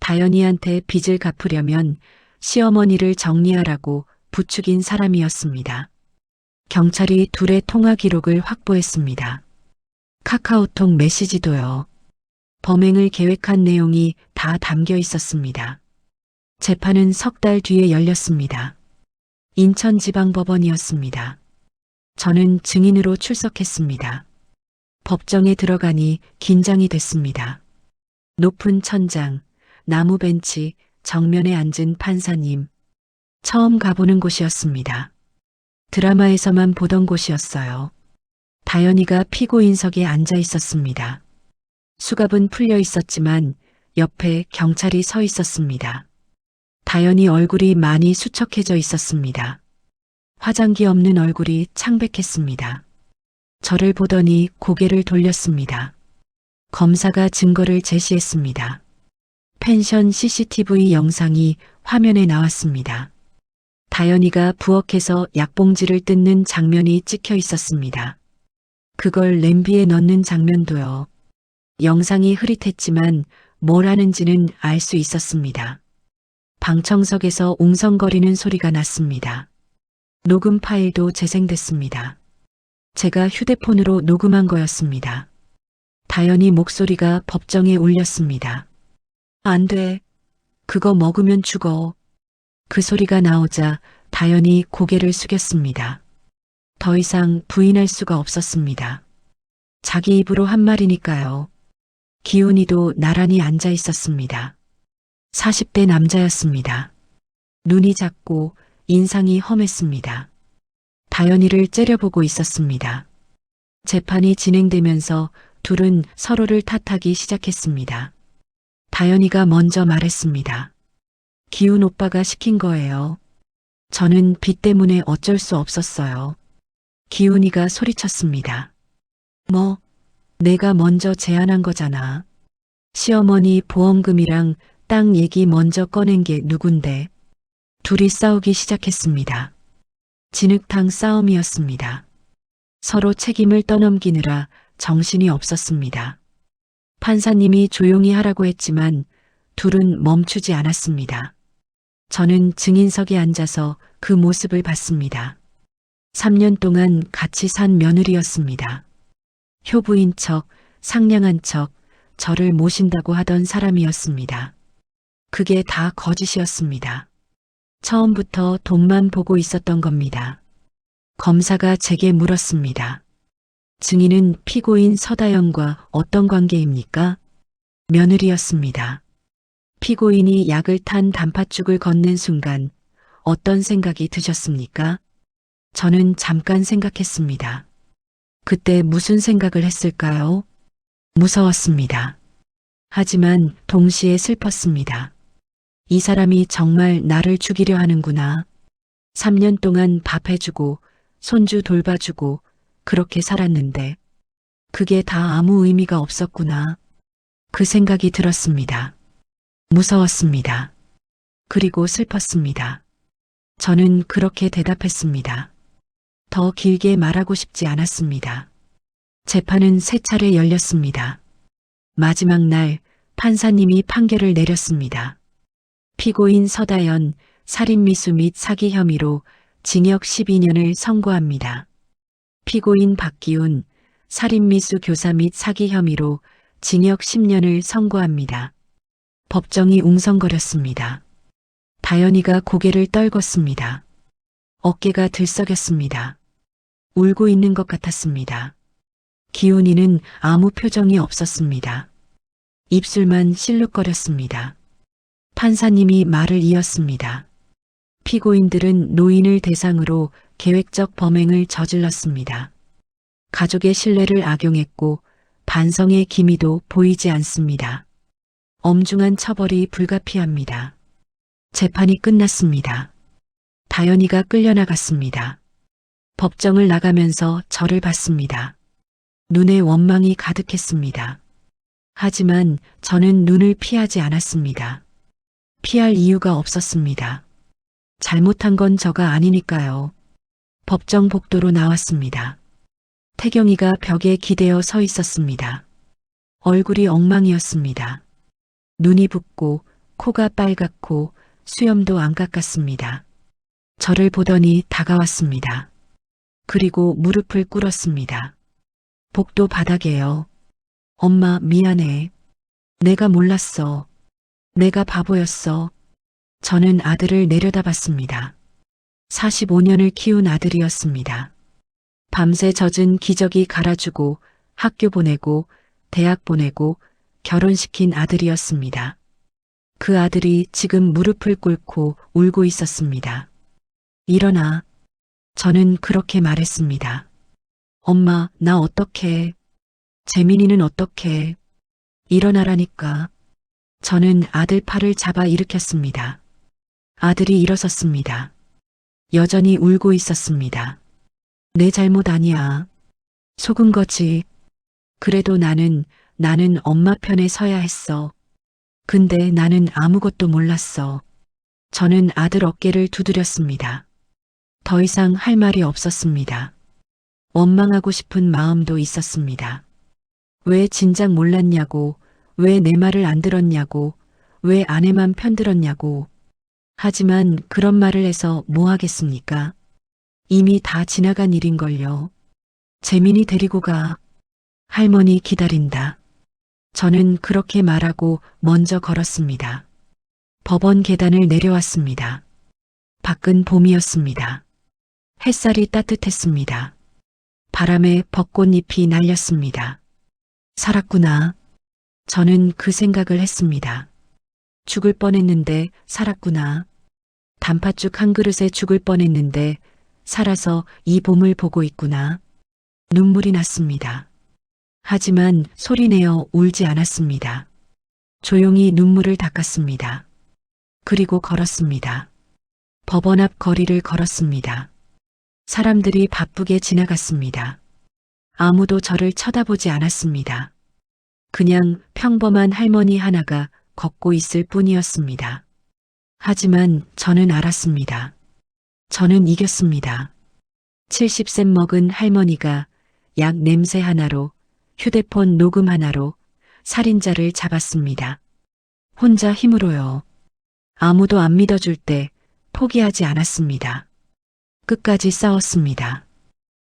다연이한테 빚을 갚으려면 시어머니를 정리하라고 부추긴 사람이었습니다. 경찰이 둘의 통화 기록을 확보했습니다. 카카오톡 메시지도요. 범행을 계획한 내용이 다 담겨 있었습니다. 재판은 석 달 뒤에 열렸습니다. 인천지방법원이었습니다. 저는 증인으로 출석했습니다. 법정에 들어가니 긴장이 됐습니다. 높은 천장, 나무 벤치, 정면에 앉은 판사님. 처음 가보는 곳이었습니다. 드라마에서만 보던 곳이었어요. 다연이가 피고인석에 앉아 있었습니다. 수갑은 풀려 있었지만 옆에 경찰이 서 있었습니다. 다연이 얼굴이 많이 수척해져 있었습니다. 화장기 없는 얼굴이 창백했습니다. 저를 보더니 고개를 돌렸습니다. 검사가 증거를 제시했습니다. 펜션 CCTV 영상이 화면에 나왔습니다. 다연이가 부엌에서 약봉지를 뜯는 장면이 찍혀 있었습니다. 그걸 냄비에 넣는 장면도요. 영상이 흐릿했지만 뭘 하는지는 알 수 있었습니다. 방청석에서 웅성거리는 소리가 났습니다. 녹음 파일도 재생됐습니다. 제가 휴대폰으로 녹음한 거였습니다. 다연이 목소리가 법정에 울렸습니다. 안 돼. 그거 먹으면 죽어. 그 소리가 나오자 다연이 고개를 숙였습니다. 더 이상 부인할 수가 없었습니다. 자기 입으로 한 말이니까요. 기훈이도 나란히 앉아 있었습니다. 40대 남자였습니다. 눈이 작고 인상이 험했습니다. 다연이를 째려보고 있었습니다. 재판이 진행되면서 둘은 서로를 탓하기 시작했습니다. 다연이가 먼저 말했습니다. 기훈 오빠가 시킨 거예요. 저는 빚 때문에 어쩔 수 없었어요. 기훈이가 소리쳤습니다. 뭐, 내가 먼저 제안한 거잖아. 시어머니 보험금이랑 땅 얘기 먼저 꺼낸 게 누군데. 둘이 싸우기 시작했습니다. 진흙탕 싸움이었습니다. 서로 책임을 떠넘기느라 정신이 없었습니다. 판사님이 조용히 하라고 했지만 둘은 멈추지 않았습니다. 저는 증인석에 앉아서 그 모습을 봤습니다. 3년 동안 같이 산 며느리였습니다. 효부인 척, 상냥한 척, 저를 모신다고 하던 사람이었습니다. 그게 다 거짓이었습니다. 처음부터 돈만 보고 있었던 겁니다. 검사가 제게 물었습니다. 증인은 피고인 서다연과 어떤 관계입니까? 며느리였습니다. 피고인이 약을 탄 단팥죽을 건넨 순간 어떤 생각이 드셨습니까? 저는 잠깐 생각했습니다. 그때 무슨 생각을 했을까요? 무서웠습니다. 하지만 동시에 슬펐습니다. 이 사람이 정말 나를 죽이려 하는구나. 3년 동안 밥 해주고 손주 돌봐주고 그렇게 살았는데 그게 다 아무 의미가 없었구나. 그 생각이 들었습니다. 무서웠습니다. 그리고 슬펐습니다. 저는 그렇게 대답했습니다. 더 길게 말하고 싶지 않았습니다. 재판은 3차례 열렸습니다. 마지막 날 판사님이 판결을 내렸습니다. 피고인 서다연 살인미수 및 사기 혐의로 징역 12년을 선고합니다. 피고인 박기훈 살인미수 교사 및 사기 혐의로 징역 10년을 선고합니다. 법정이 웅성거렸습니다. 다연이가 고개를 떨궜습니다. 어깨가 들썩였습니다. 울고 있는 것 같았습니다. 기훈이는 아무 표정이 없었습니다. 입술만 실룩거렸습니다. 판사님이 말을 이었습니다. 피고인들은 노인을 대상으로 계획적 범행을 저질렀습니다. 가족의 신뢰를 악용했고 반성의 기미도 보이지 않습니다. 엄중한 처벌이 불가피합니다. 재판이 끝났습니다. 다연이가 끌려나갔습니다. 법정을 나가면서 저를 봤습니다. 눈에 원망이 가득했습니다. 하지만 저는 눈을 피하지 않았습니다. 피할 이유가 없었습니다. 잘못한 건 저가 아니니까요. 법정 복도로 나왔습니다. 태경이가 벽에 기대어 서 있었습니다. 얼굴이 엉망이었습니다. 눈이 붓고 코가 빨갛고 수염도 안 깎았습니다. 저를 보더니 다가왔습니다. 그리고 무릎을 꿇었습니다. 복도 바닥에요. 엄마 미안해. 내가 몰랐어. 내가 바보였어. 저는 아들을 내려다봤습니다. 45년을 키운 아들이었습니다. 밤새 젖은 기저귀 갈아주고 학교 보내고 대학 보내고 결혼시킨 아들이었습니다. 그 아들이 지금 무릎을 꿇고 울고 있었습니다. 일어나. 저는 그렇게 말했습니다. 엄마, 나 어떡해. 재민이는 어떡해. 일어나라니까. 저는 아들 팔을 잡아 일으켰습니다. 아들이 일어섰습니다. 여전히 울고 있었습니다. 내 잘못 아니야. 속은 거지. 그래도 나는 엄마 편에 서야 했어. 근데 나는 아무것도 몰랐어. 저는 아들 어깨를 두드렸습니다. 더 이상 할 말이 없었습니다. 원망하고 싶은 마음도 있었습니다. 왜 진작 몰랐냐고, 왜 내 말을 안 들었냐고, 왜 아내만 편들었냐고. 하지만 그런 말을 해서 뭐 하겠습니까? 이미 다 지나간 일인걸요. 재민이 데리고 가. 할머니 기다린다. 저는 그렇게 말하고 먼저 걸었습니다. 법원 계단을 내려왔습니다. 밖은 봄이었습니다. 햇살이 따뜻했습니다. 바람에 벚꽃잎이 날렸습니다. 살았구나. 저는 그 생각을 했습니다. 죽을 뻔했는데 살았구나. 단팥죽 한 그릇에 죽을 뻔했는데 살아서 이 봄을 보고 있구나. 눈물이 났습니다. 하지만 소리내어 울지 않았습니다. 조용히 눈물을 닦았습니다. 그리고 걸었습니다. 법원 앞 거리를 걸었습니다. 사람들이 바쁘게 지나갔습니다. 아무도 저를 쳐다보지 않았습니다. 그냥 평범한 할머니 하나가 걷고 있을 뿐이었습니다. 하지만 저는 알았습니다. 저는 이겼습니다. 70세 먹은 할머니가 약 냄새 하나로, 휴대폰 녹음 하나로 살인자를 잡았습니다. 혼자 힘으로요. 아무도 안 믿어줄 때 포기하지 않았습니다. 끝까지 싸웠습니다.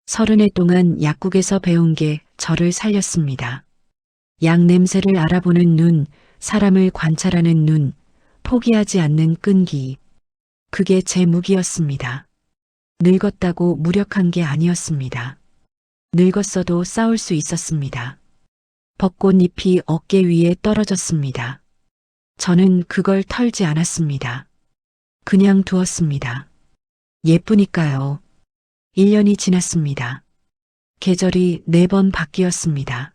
30해 동안 약국에서 배운 게 저를 살렸습니다. 약 냄새를 알아보는 눈, 사람을 관찰하는 눈, 포기하지 않는 끈기. 그게 제 무기였습니다. 늙었다고 무력한 게 아니었습니다. 늙었어도 싸울 수 있었습니다. 벚꽃잎이 어깨 위에 떨어졌습니다. 저는 그걸 털지 않았습니다. 그냥 두었습니다. 예쁘니까요. 1년이 지났습니다. 계절이 4번 바뀌었습니다.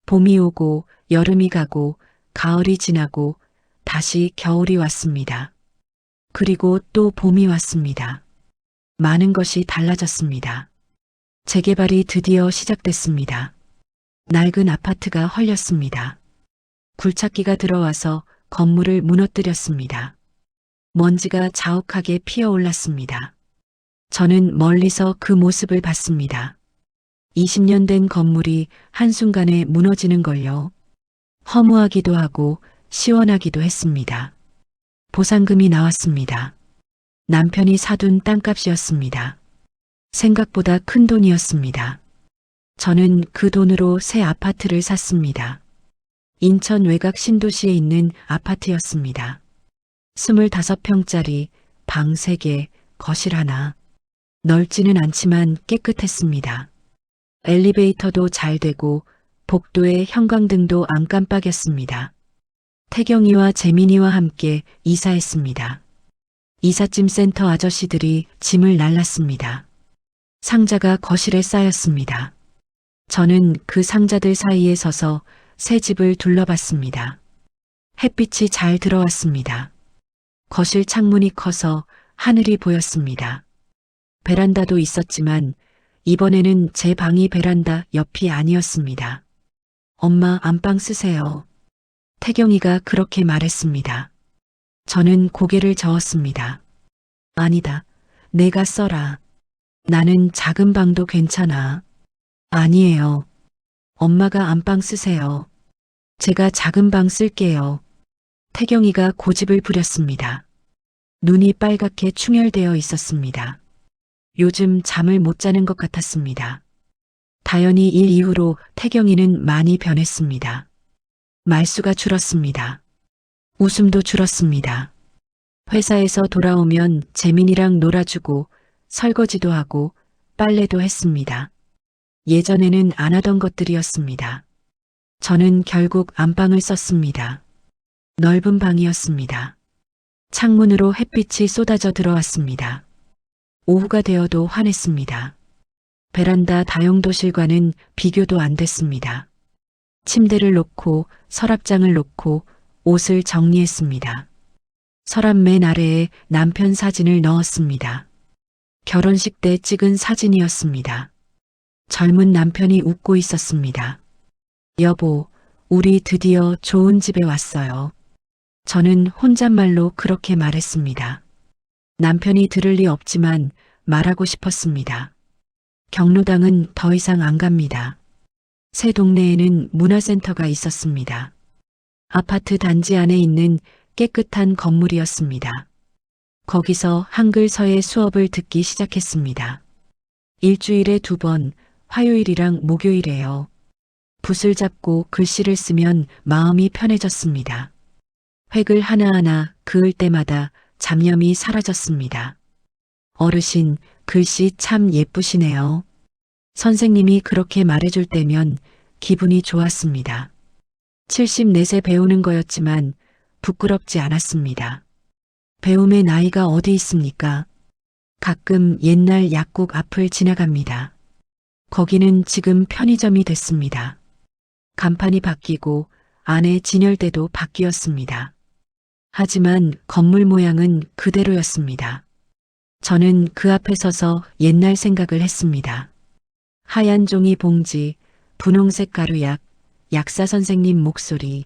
봄이 오고 여름이 가고 가을이 지나고 다시 겨울이 왔습니다. 그리고 또 봄이 왔습니다. 많은 것이 달라졌습니다. 재개발이 드디어 시작됐습니다. 낡은 아파트가 헐렸습니다. 굴착기가 들어와서 건물을 무너뜨렸습니다. 먼지가 자욱하게 피어올랐습니다. 저는 멀리서 그 모습을 봤습니다. 20년 된 건물이 한순간에 무너지는 걸요. 허무하기도 하고 시원하기도 했습니다. 보상금이 나왔습니다. 남편이 사둔 땅값이었습니다. 생각보다 큰 돈이었습니다. 저는 그 돈으로 새 아파트를 샀습니다. 인천 외곽 신도시에 있는 아파트였습니다. 25평짜리 방 3개, 거실 하나. 넓지는 않지만 깨끗했습니다. 엘리베이터도 잘 되고 복도에 형광등도 안 깜빡였습니다. 태경이와 재민이와 함께 이사했습니다. 이삿짐 센터 아저씨들이 짐을 날랐습니다. 상자가 거실에 쌓였습니다. 저는 그 상자들 사이에 서서 새 집을 둘러봤습니다. 햇빛이 잘 들어왔습니다. 거실 창문이 커서 하늘이 보였습니다. 베란다도 있었지만 이번에는 제 방이 베란다 옆이 아니었습니다. 엄마 안방 쓰세요. 태경이가 그렇게 말했습니다. 저는 고개를 저었습니다. 아니다. 내가 써라. 나는 작은 방도 괜찮아. 아니에요. 엄마가 안방 쓰세요. 제가 작은 방 쓸게요. 태경이가 고집을 부렸습니다. 눈이 빨갛게 충혈되어 있었습니다. 요즘 잠을 못 자는 것 같았습니다. 다연히 일 이후로 태경이는 많이 변했습니다. 말수가 줄었습니다. 웃음도 줄었습니다. 회사에서 돌아오면 재민이랑 놀아주고 설거지도 하고 빨래도 했습니다. 예전에는 안 하던 것들이었습니다. 저는 결국 안방을 썼습니다. 넓은 방이었습니다. 창문으로 햇빛이 쏟아져 들어왔습니다. 오후가 되어도 환했습니다. 베란다 다용도실과는 비교도 안 됐습니다. 침대를 놓고 서랍장을 놓고 옷을 정리했습니다. 서랍 맨 아래에 남편 사진을 넣었습니다. 결혼식 때 찍은 사진이었습니다. 젊은 남편이 웃고 있었습니다. 여보, 우리 드디어 좋은 집에 왔어요. 저는 혼잣말로 그렇게 말했습니다. 남편이 들을 리 없지만 말하고 싶었습니다. 경로당은 더 이상 안 갑니다. 새 동네에는 문화센터가 있었습니다. 아파트 단지 안에 있는 깨끗한 건물이었습니다. 거기서 한글 서예 수업을 듣기 시작했습니다. 일주일에 2번, 화요일이랑 목요일에요. 붓을 잡고 글씨를 쓰면 마음이 편해졌습니다. 획을 하나하나 그을 때마다 잡념이 사라졌습니다. 어르신, 글씨 참 예쁘시네요. 선생님이 그렇게 말해줄 때면 기분이 좋았습니다. 74세 배우는 거였지만 부끄럽지 않았습니다. 배움의 나이가 어디 있습니까? 가끔 옛날 약국 앞을 지나갑니다. 거기는 지금 편의점이 됐습니다. 간판이 바뀌고 안에 진열대도 바뀌었습니다. 하지만 건물 모양은 그대로였습니다. 저는 그 앞에 서서 옛날 생각을 했습니다. 하얀 종이 봉지, 분홍색 가루약, 약사 선생님 목소리.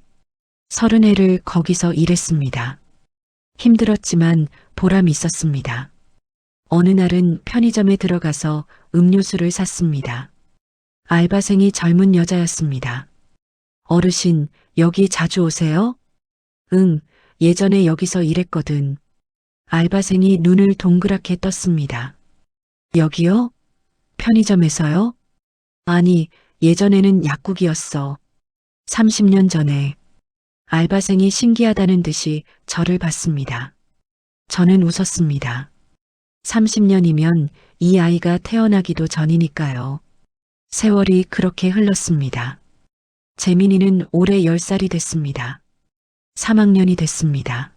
30해를 거기서 일했습니다. 힘들었지만 보람 있었습니다. 어느 날은 편의점에 들어가서 음료수를 샀습니다. 알바생이 젊은 여자였습니다. 어르신, 여기 자주 오세요? 응, 예전에 여기서 일했거든. 알바생이 눈을 동그랗게 떴습니다. 여기요? 편의점에서요? 아니, 예전에는 약국이었어. 30년 전에. 알바생이 신기하다는 듯이 저를 봤습니다. 저는 웃었습니다. 30년이면 이 아이가 태어나기도 전이니까요. 세월이 그렇게 흘렀습니다. 재민이는 올해 10살이 됐습니다. 3학년이 됐습니다.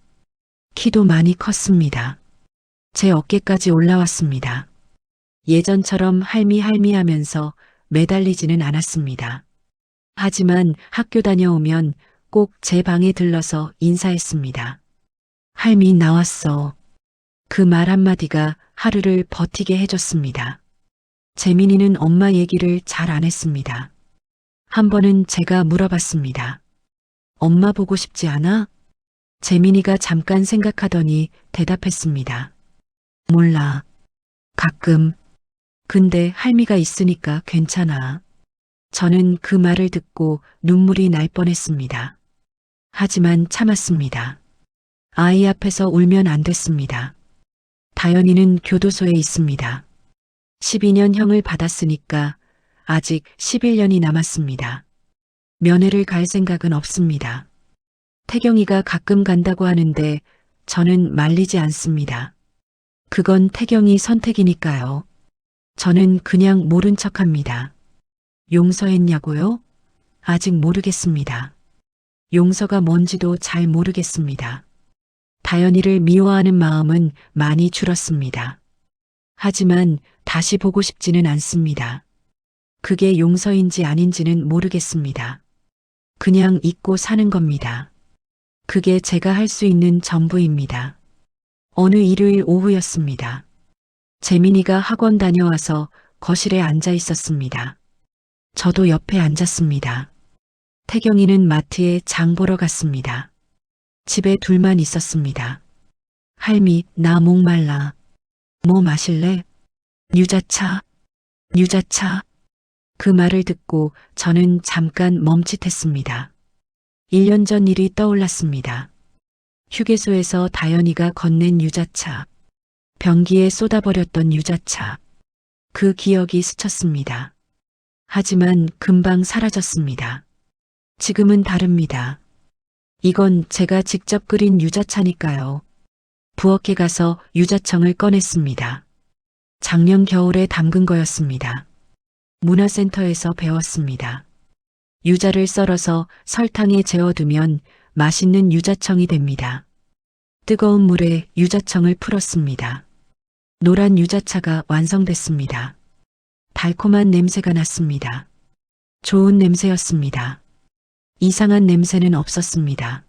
키도 많이 컸습니다. 제 어깨까지 올라왔습니다. 예전처럼 할미 하면서 매달리지는 않았습니다. 하지만 학교 다녀오면 꼭 제 방에 들러서 인사했습니다. 할미 나왔어. 그 말 한마디가 하루를 버티게 해줬습니다. 재민이는 엄마 얘기를 잘 안 했습니다. 한 번은 제가 물어봤습니다. 엄마 보고 싶지 않아? 재민이가 잠깐 생각하더니 대답했습니다. 몰라. 가끔. 근데 할미가 있으니까 괜찮아. 저는 그 말을 듣고 눈물이 날 뻔했습니다. 하지만 참았습니다. 아이 앞에서 울면 안 됐습니다. 다연이는 교도소에 있습니다. 12년 형을 받았으니까 아직 11년이 남았습니다. 면회를 갈 생각은 없습니다. 태경이가 가끔 간다고 하는데 저는 말리지 않습니다. 그건 태경이 선택이니까요. 저는 그냥 모른 척합니다. 용서했냐고요? 아직 모르겠습니다. 용서가 뭔지도 잘 모르겠습니다. 다연이를 미워하는 마음은 많이 줄었습니다. 하지만 다시 보고 싶지는 않습니다. 그게 용서인지 아닌지는 모르겠습니다. 그냥 잊고 사는 겁니다. 그게 제가 할 수 있는 전부입니다. 어느 일요일 오후였습니다. 재민이가 학원 다녀와서 거실에 앉아 있었습니다. 저도 옆에 앉았습니다. 태경이는 마트에 장 보러 갔습니다. 집에 둘만 있었습니다. 할미, 나 목말라. 뭐 마실래? 유자차. 유자차. 그 말을 듣고 저는 잠깐 멈칫했습니다. 1년 전 일이 떠올랐습니다. 휴게소에서 다연이가 건넨 유자차. 변기에 쏟아버렸던 유자차. 그 기억이 스쳤습니다. 하지만 금방 사라졌습니다. 지금은 다릅니다. 이건 제가 직접 끓인 유자차니까요. 부엌에 가서 유자청을 꺼냈습니다. 작년 겨울에 담근 거였습니다. 문화센터에서 배웠습니다. 유자를 썰어서 설탕에 재워두면 맛있는 유자청이 됩니다. 뜨거운 물에 유자청을 풀었습니다. 노란 유자차가 완성됐습니다. 달콤한 냄새가 났습니다. 좋은 냄새였습니다. 이상한 냄새는 없었습니다.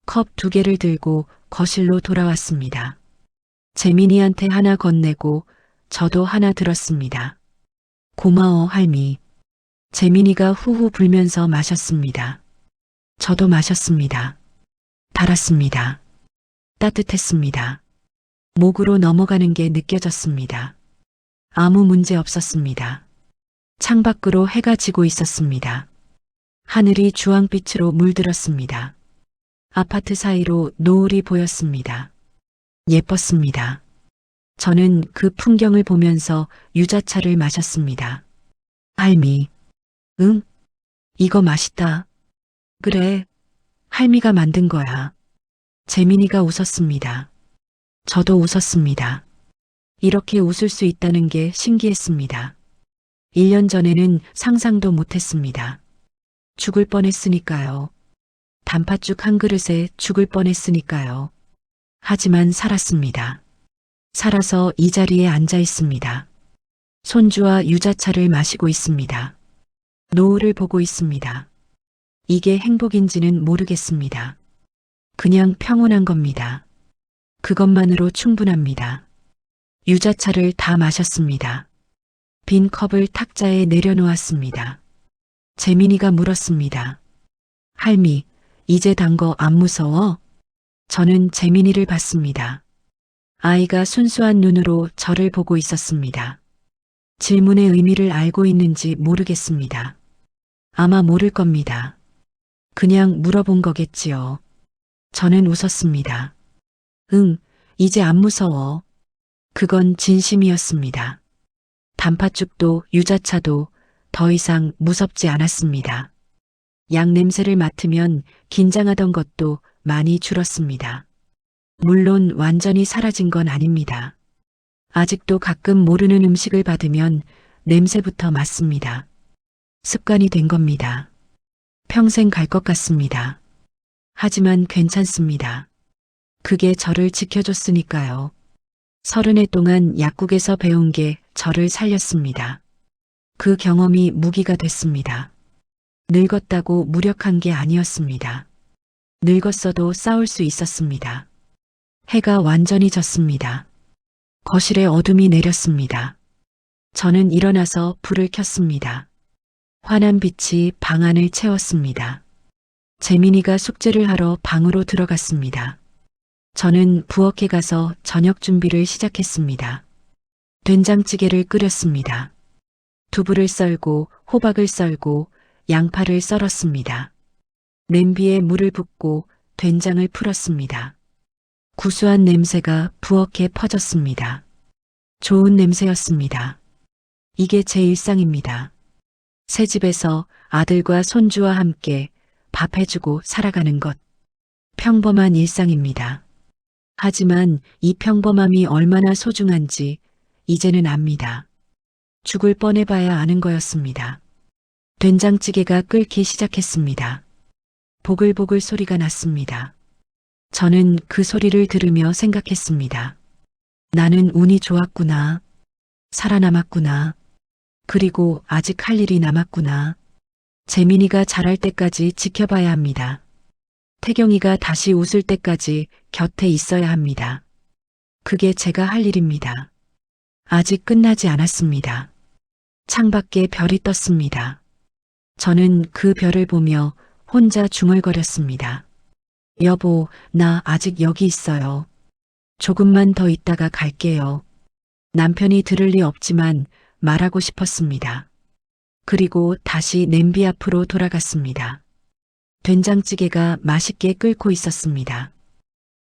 컵 2개를 들고 거실로 돌아왔습니다. 재민이한테 하나 건네고 저도 하나 들었습니다. 고마워, 할미. 재민이가 후후 불면서 마셨습니다. 저도 마셨습니다. 달았습니다. 따뜻했습니다. 목으로 넘어가는 게 느껴졌습니다. 아무 문제 없었습니다. 창밖으로 해가 지고 있었습니다. 하늘이 주황빛으로 물들었습니다. 아파트 사이로 노을이 보였습니다. 예뻤습니다. 저는 그 풍경을 보면서 유자차를 마셨습니다. 할미, 응? 이거 맛있다. 그래, 할미가 만든 거야. 재민이가 웃었습니다. 저도 웃었습니다. 이렇게 웃을 수 있다는 게 신기했습니다. 1년 전에는 상상도 못했습니다. 죽을 뻔했으니까요. 단팥죽 한 그릇에 죽을 뻔했으니까요. 하지만 살았습니다. 살아서 이 자리에 앉아 있습니다. 손주와 유자차를 마시고 있습니다. 노을을 보고 있습니다. 이게 행복인지는 모르겠습니다. 그냥 평온한 겁니다. 그것만으로 충분합니다. 유자차를 다 마셨습니다. 빈 컵을 탁자에 내려놓았습니다. 재민이가 물었습니다. 할미, 이제 단 거 안 무서워? 저는 재민이를 봤습니다. 아이가 순수한 눈으로 저를 보고 있었습니다. 질문의 의미를 알고 있는지 모르겠습니다. 아마 모를 겁니다. 그냥 물어본 거겠지요. 저는 웃었습니다. 응, 이제 안 무서워. 그건 진심이었습니다. 단팥죽도 유자차도 더 이상 무섭지 않았습니다. 약 냄새를 맡으면 긴장하던 것도 많이 줄었습니다. 물론 완전히 사라진 건 아닙니다. 아직도 가끔 모르는 음식을 받으면 냄새부터 맡습니다. 습관이 된 겁니다. 평생 갈 것 같습니다. 하지만 괜찮습니다. 그게 저를 지켜줬으니까요. 30해 동안 약국에서 배운 게 저를 살렸습니다. 그 경험이 무기가 됐습니다. 늙었다고 무력한 게 아니었습니다. 늙었어도 싸울 수 있었습니다. 해가 완전히 졌습니다. 거실에 어둠이 내렸습니다. 저는 일어나서 불을 켰습니다. 환한 빛이 방 안을 채웠습니다. 재민이가 숙제를 하러 방으로 들어갔습니다. 저는 부엌에 가서 저녁 준비를 시작했습니다. 된장찌개를 끓였습니다. 두부를 썰고 호박을 썰고 양파를 썰었습니다. 냄비에 물을 붓고 된장을 풀었습니다. 구수한 냄새가 부엌에 퍼졌습니다. 좋은 냄새였습니다. 이게 제 일상입니다. 새 집에서 아들과 손주와 함께 밥 해주고 살아가는 것. 평범한 일상입니다. 하지만 이 평범함이 얼마나 소중한지 이제는 압니다. 죽을 뻔해봐야 아는 거였습니다. 된장찌개가 끓기 시작했습니다. 보글보글 소리가 났습니다. 저는 그 소리를 들으며 생각했습니다. 나는 운이 좋았구나. 살아남았구나. 그리고 아직 할 일이 남았구나. 재민이가 자랄 때까지 지켜봐야 합니다. 태경이가 다시 웃을 때까지 곁에 있어야 합니다. 그게 제가 할 일입니다. 아직 끝나지 않았습니다. 창밖에 별이 떴습니다. 저는 그 별을 보며 혼자 중얼거렸습니다. 여보, 나 아직 여기 있어요. 조금만 더 있다가 갈게요. 남편이 들을 리 없지만 말하고 싶었습니다. 그리고 다시 냄비 앞으로 돌아갔습니다. 된장찌개가 맛있게 끓고 있었습니다.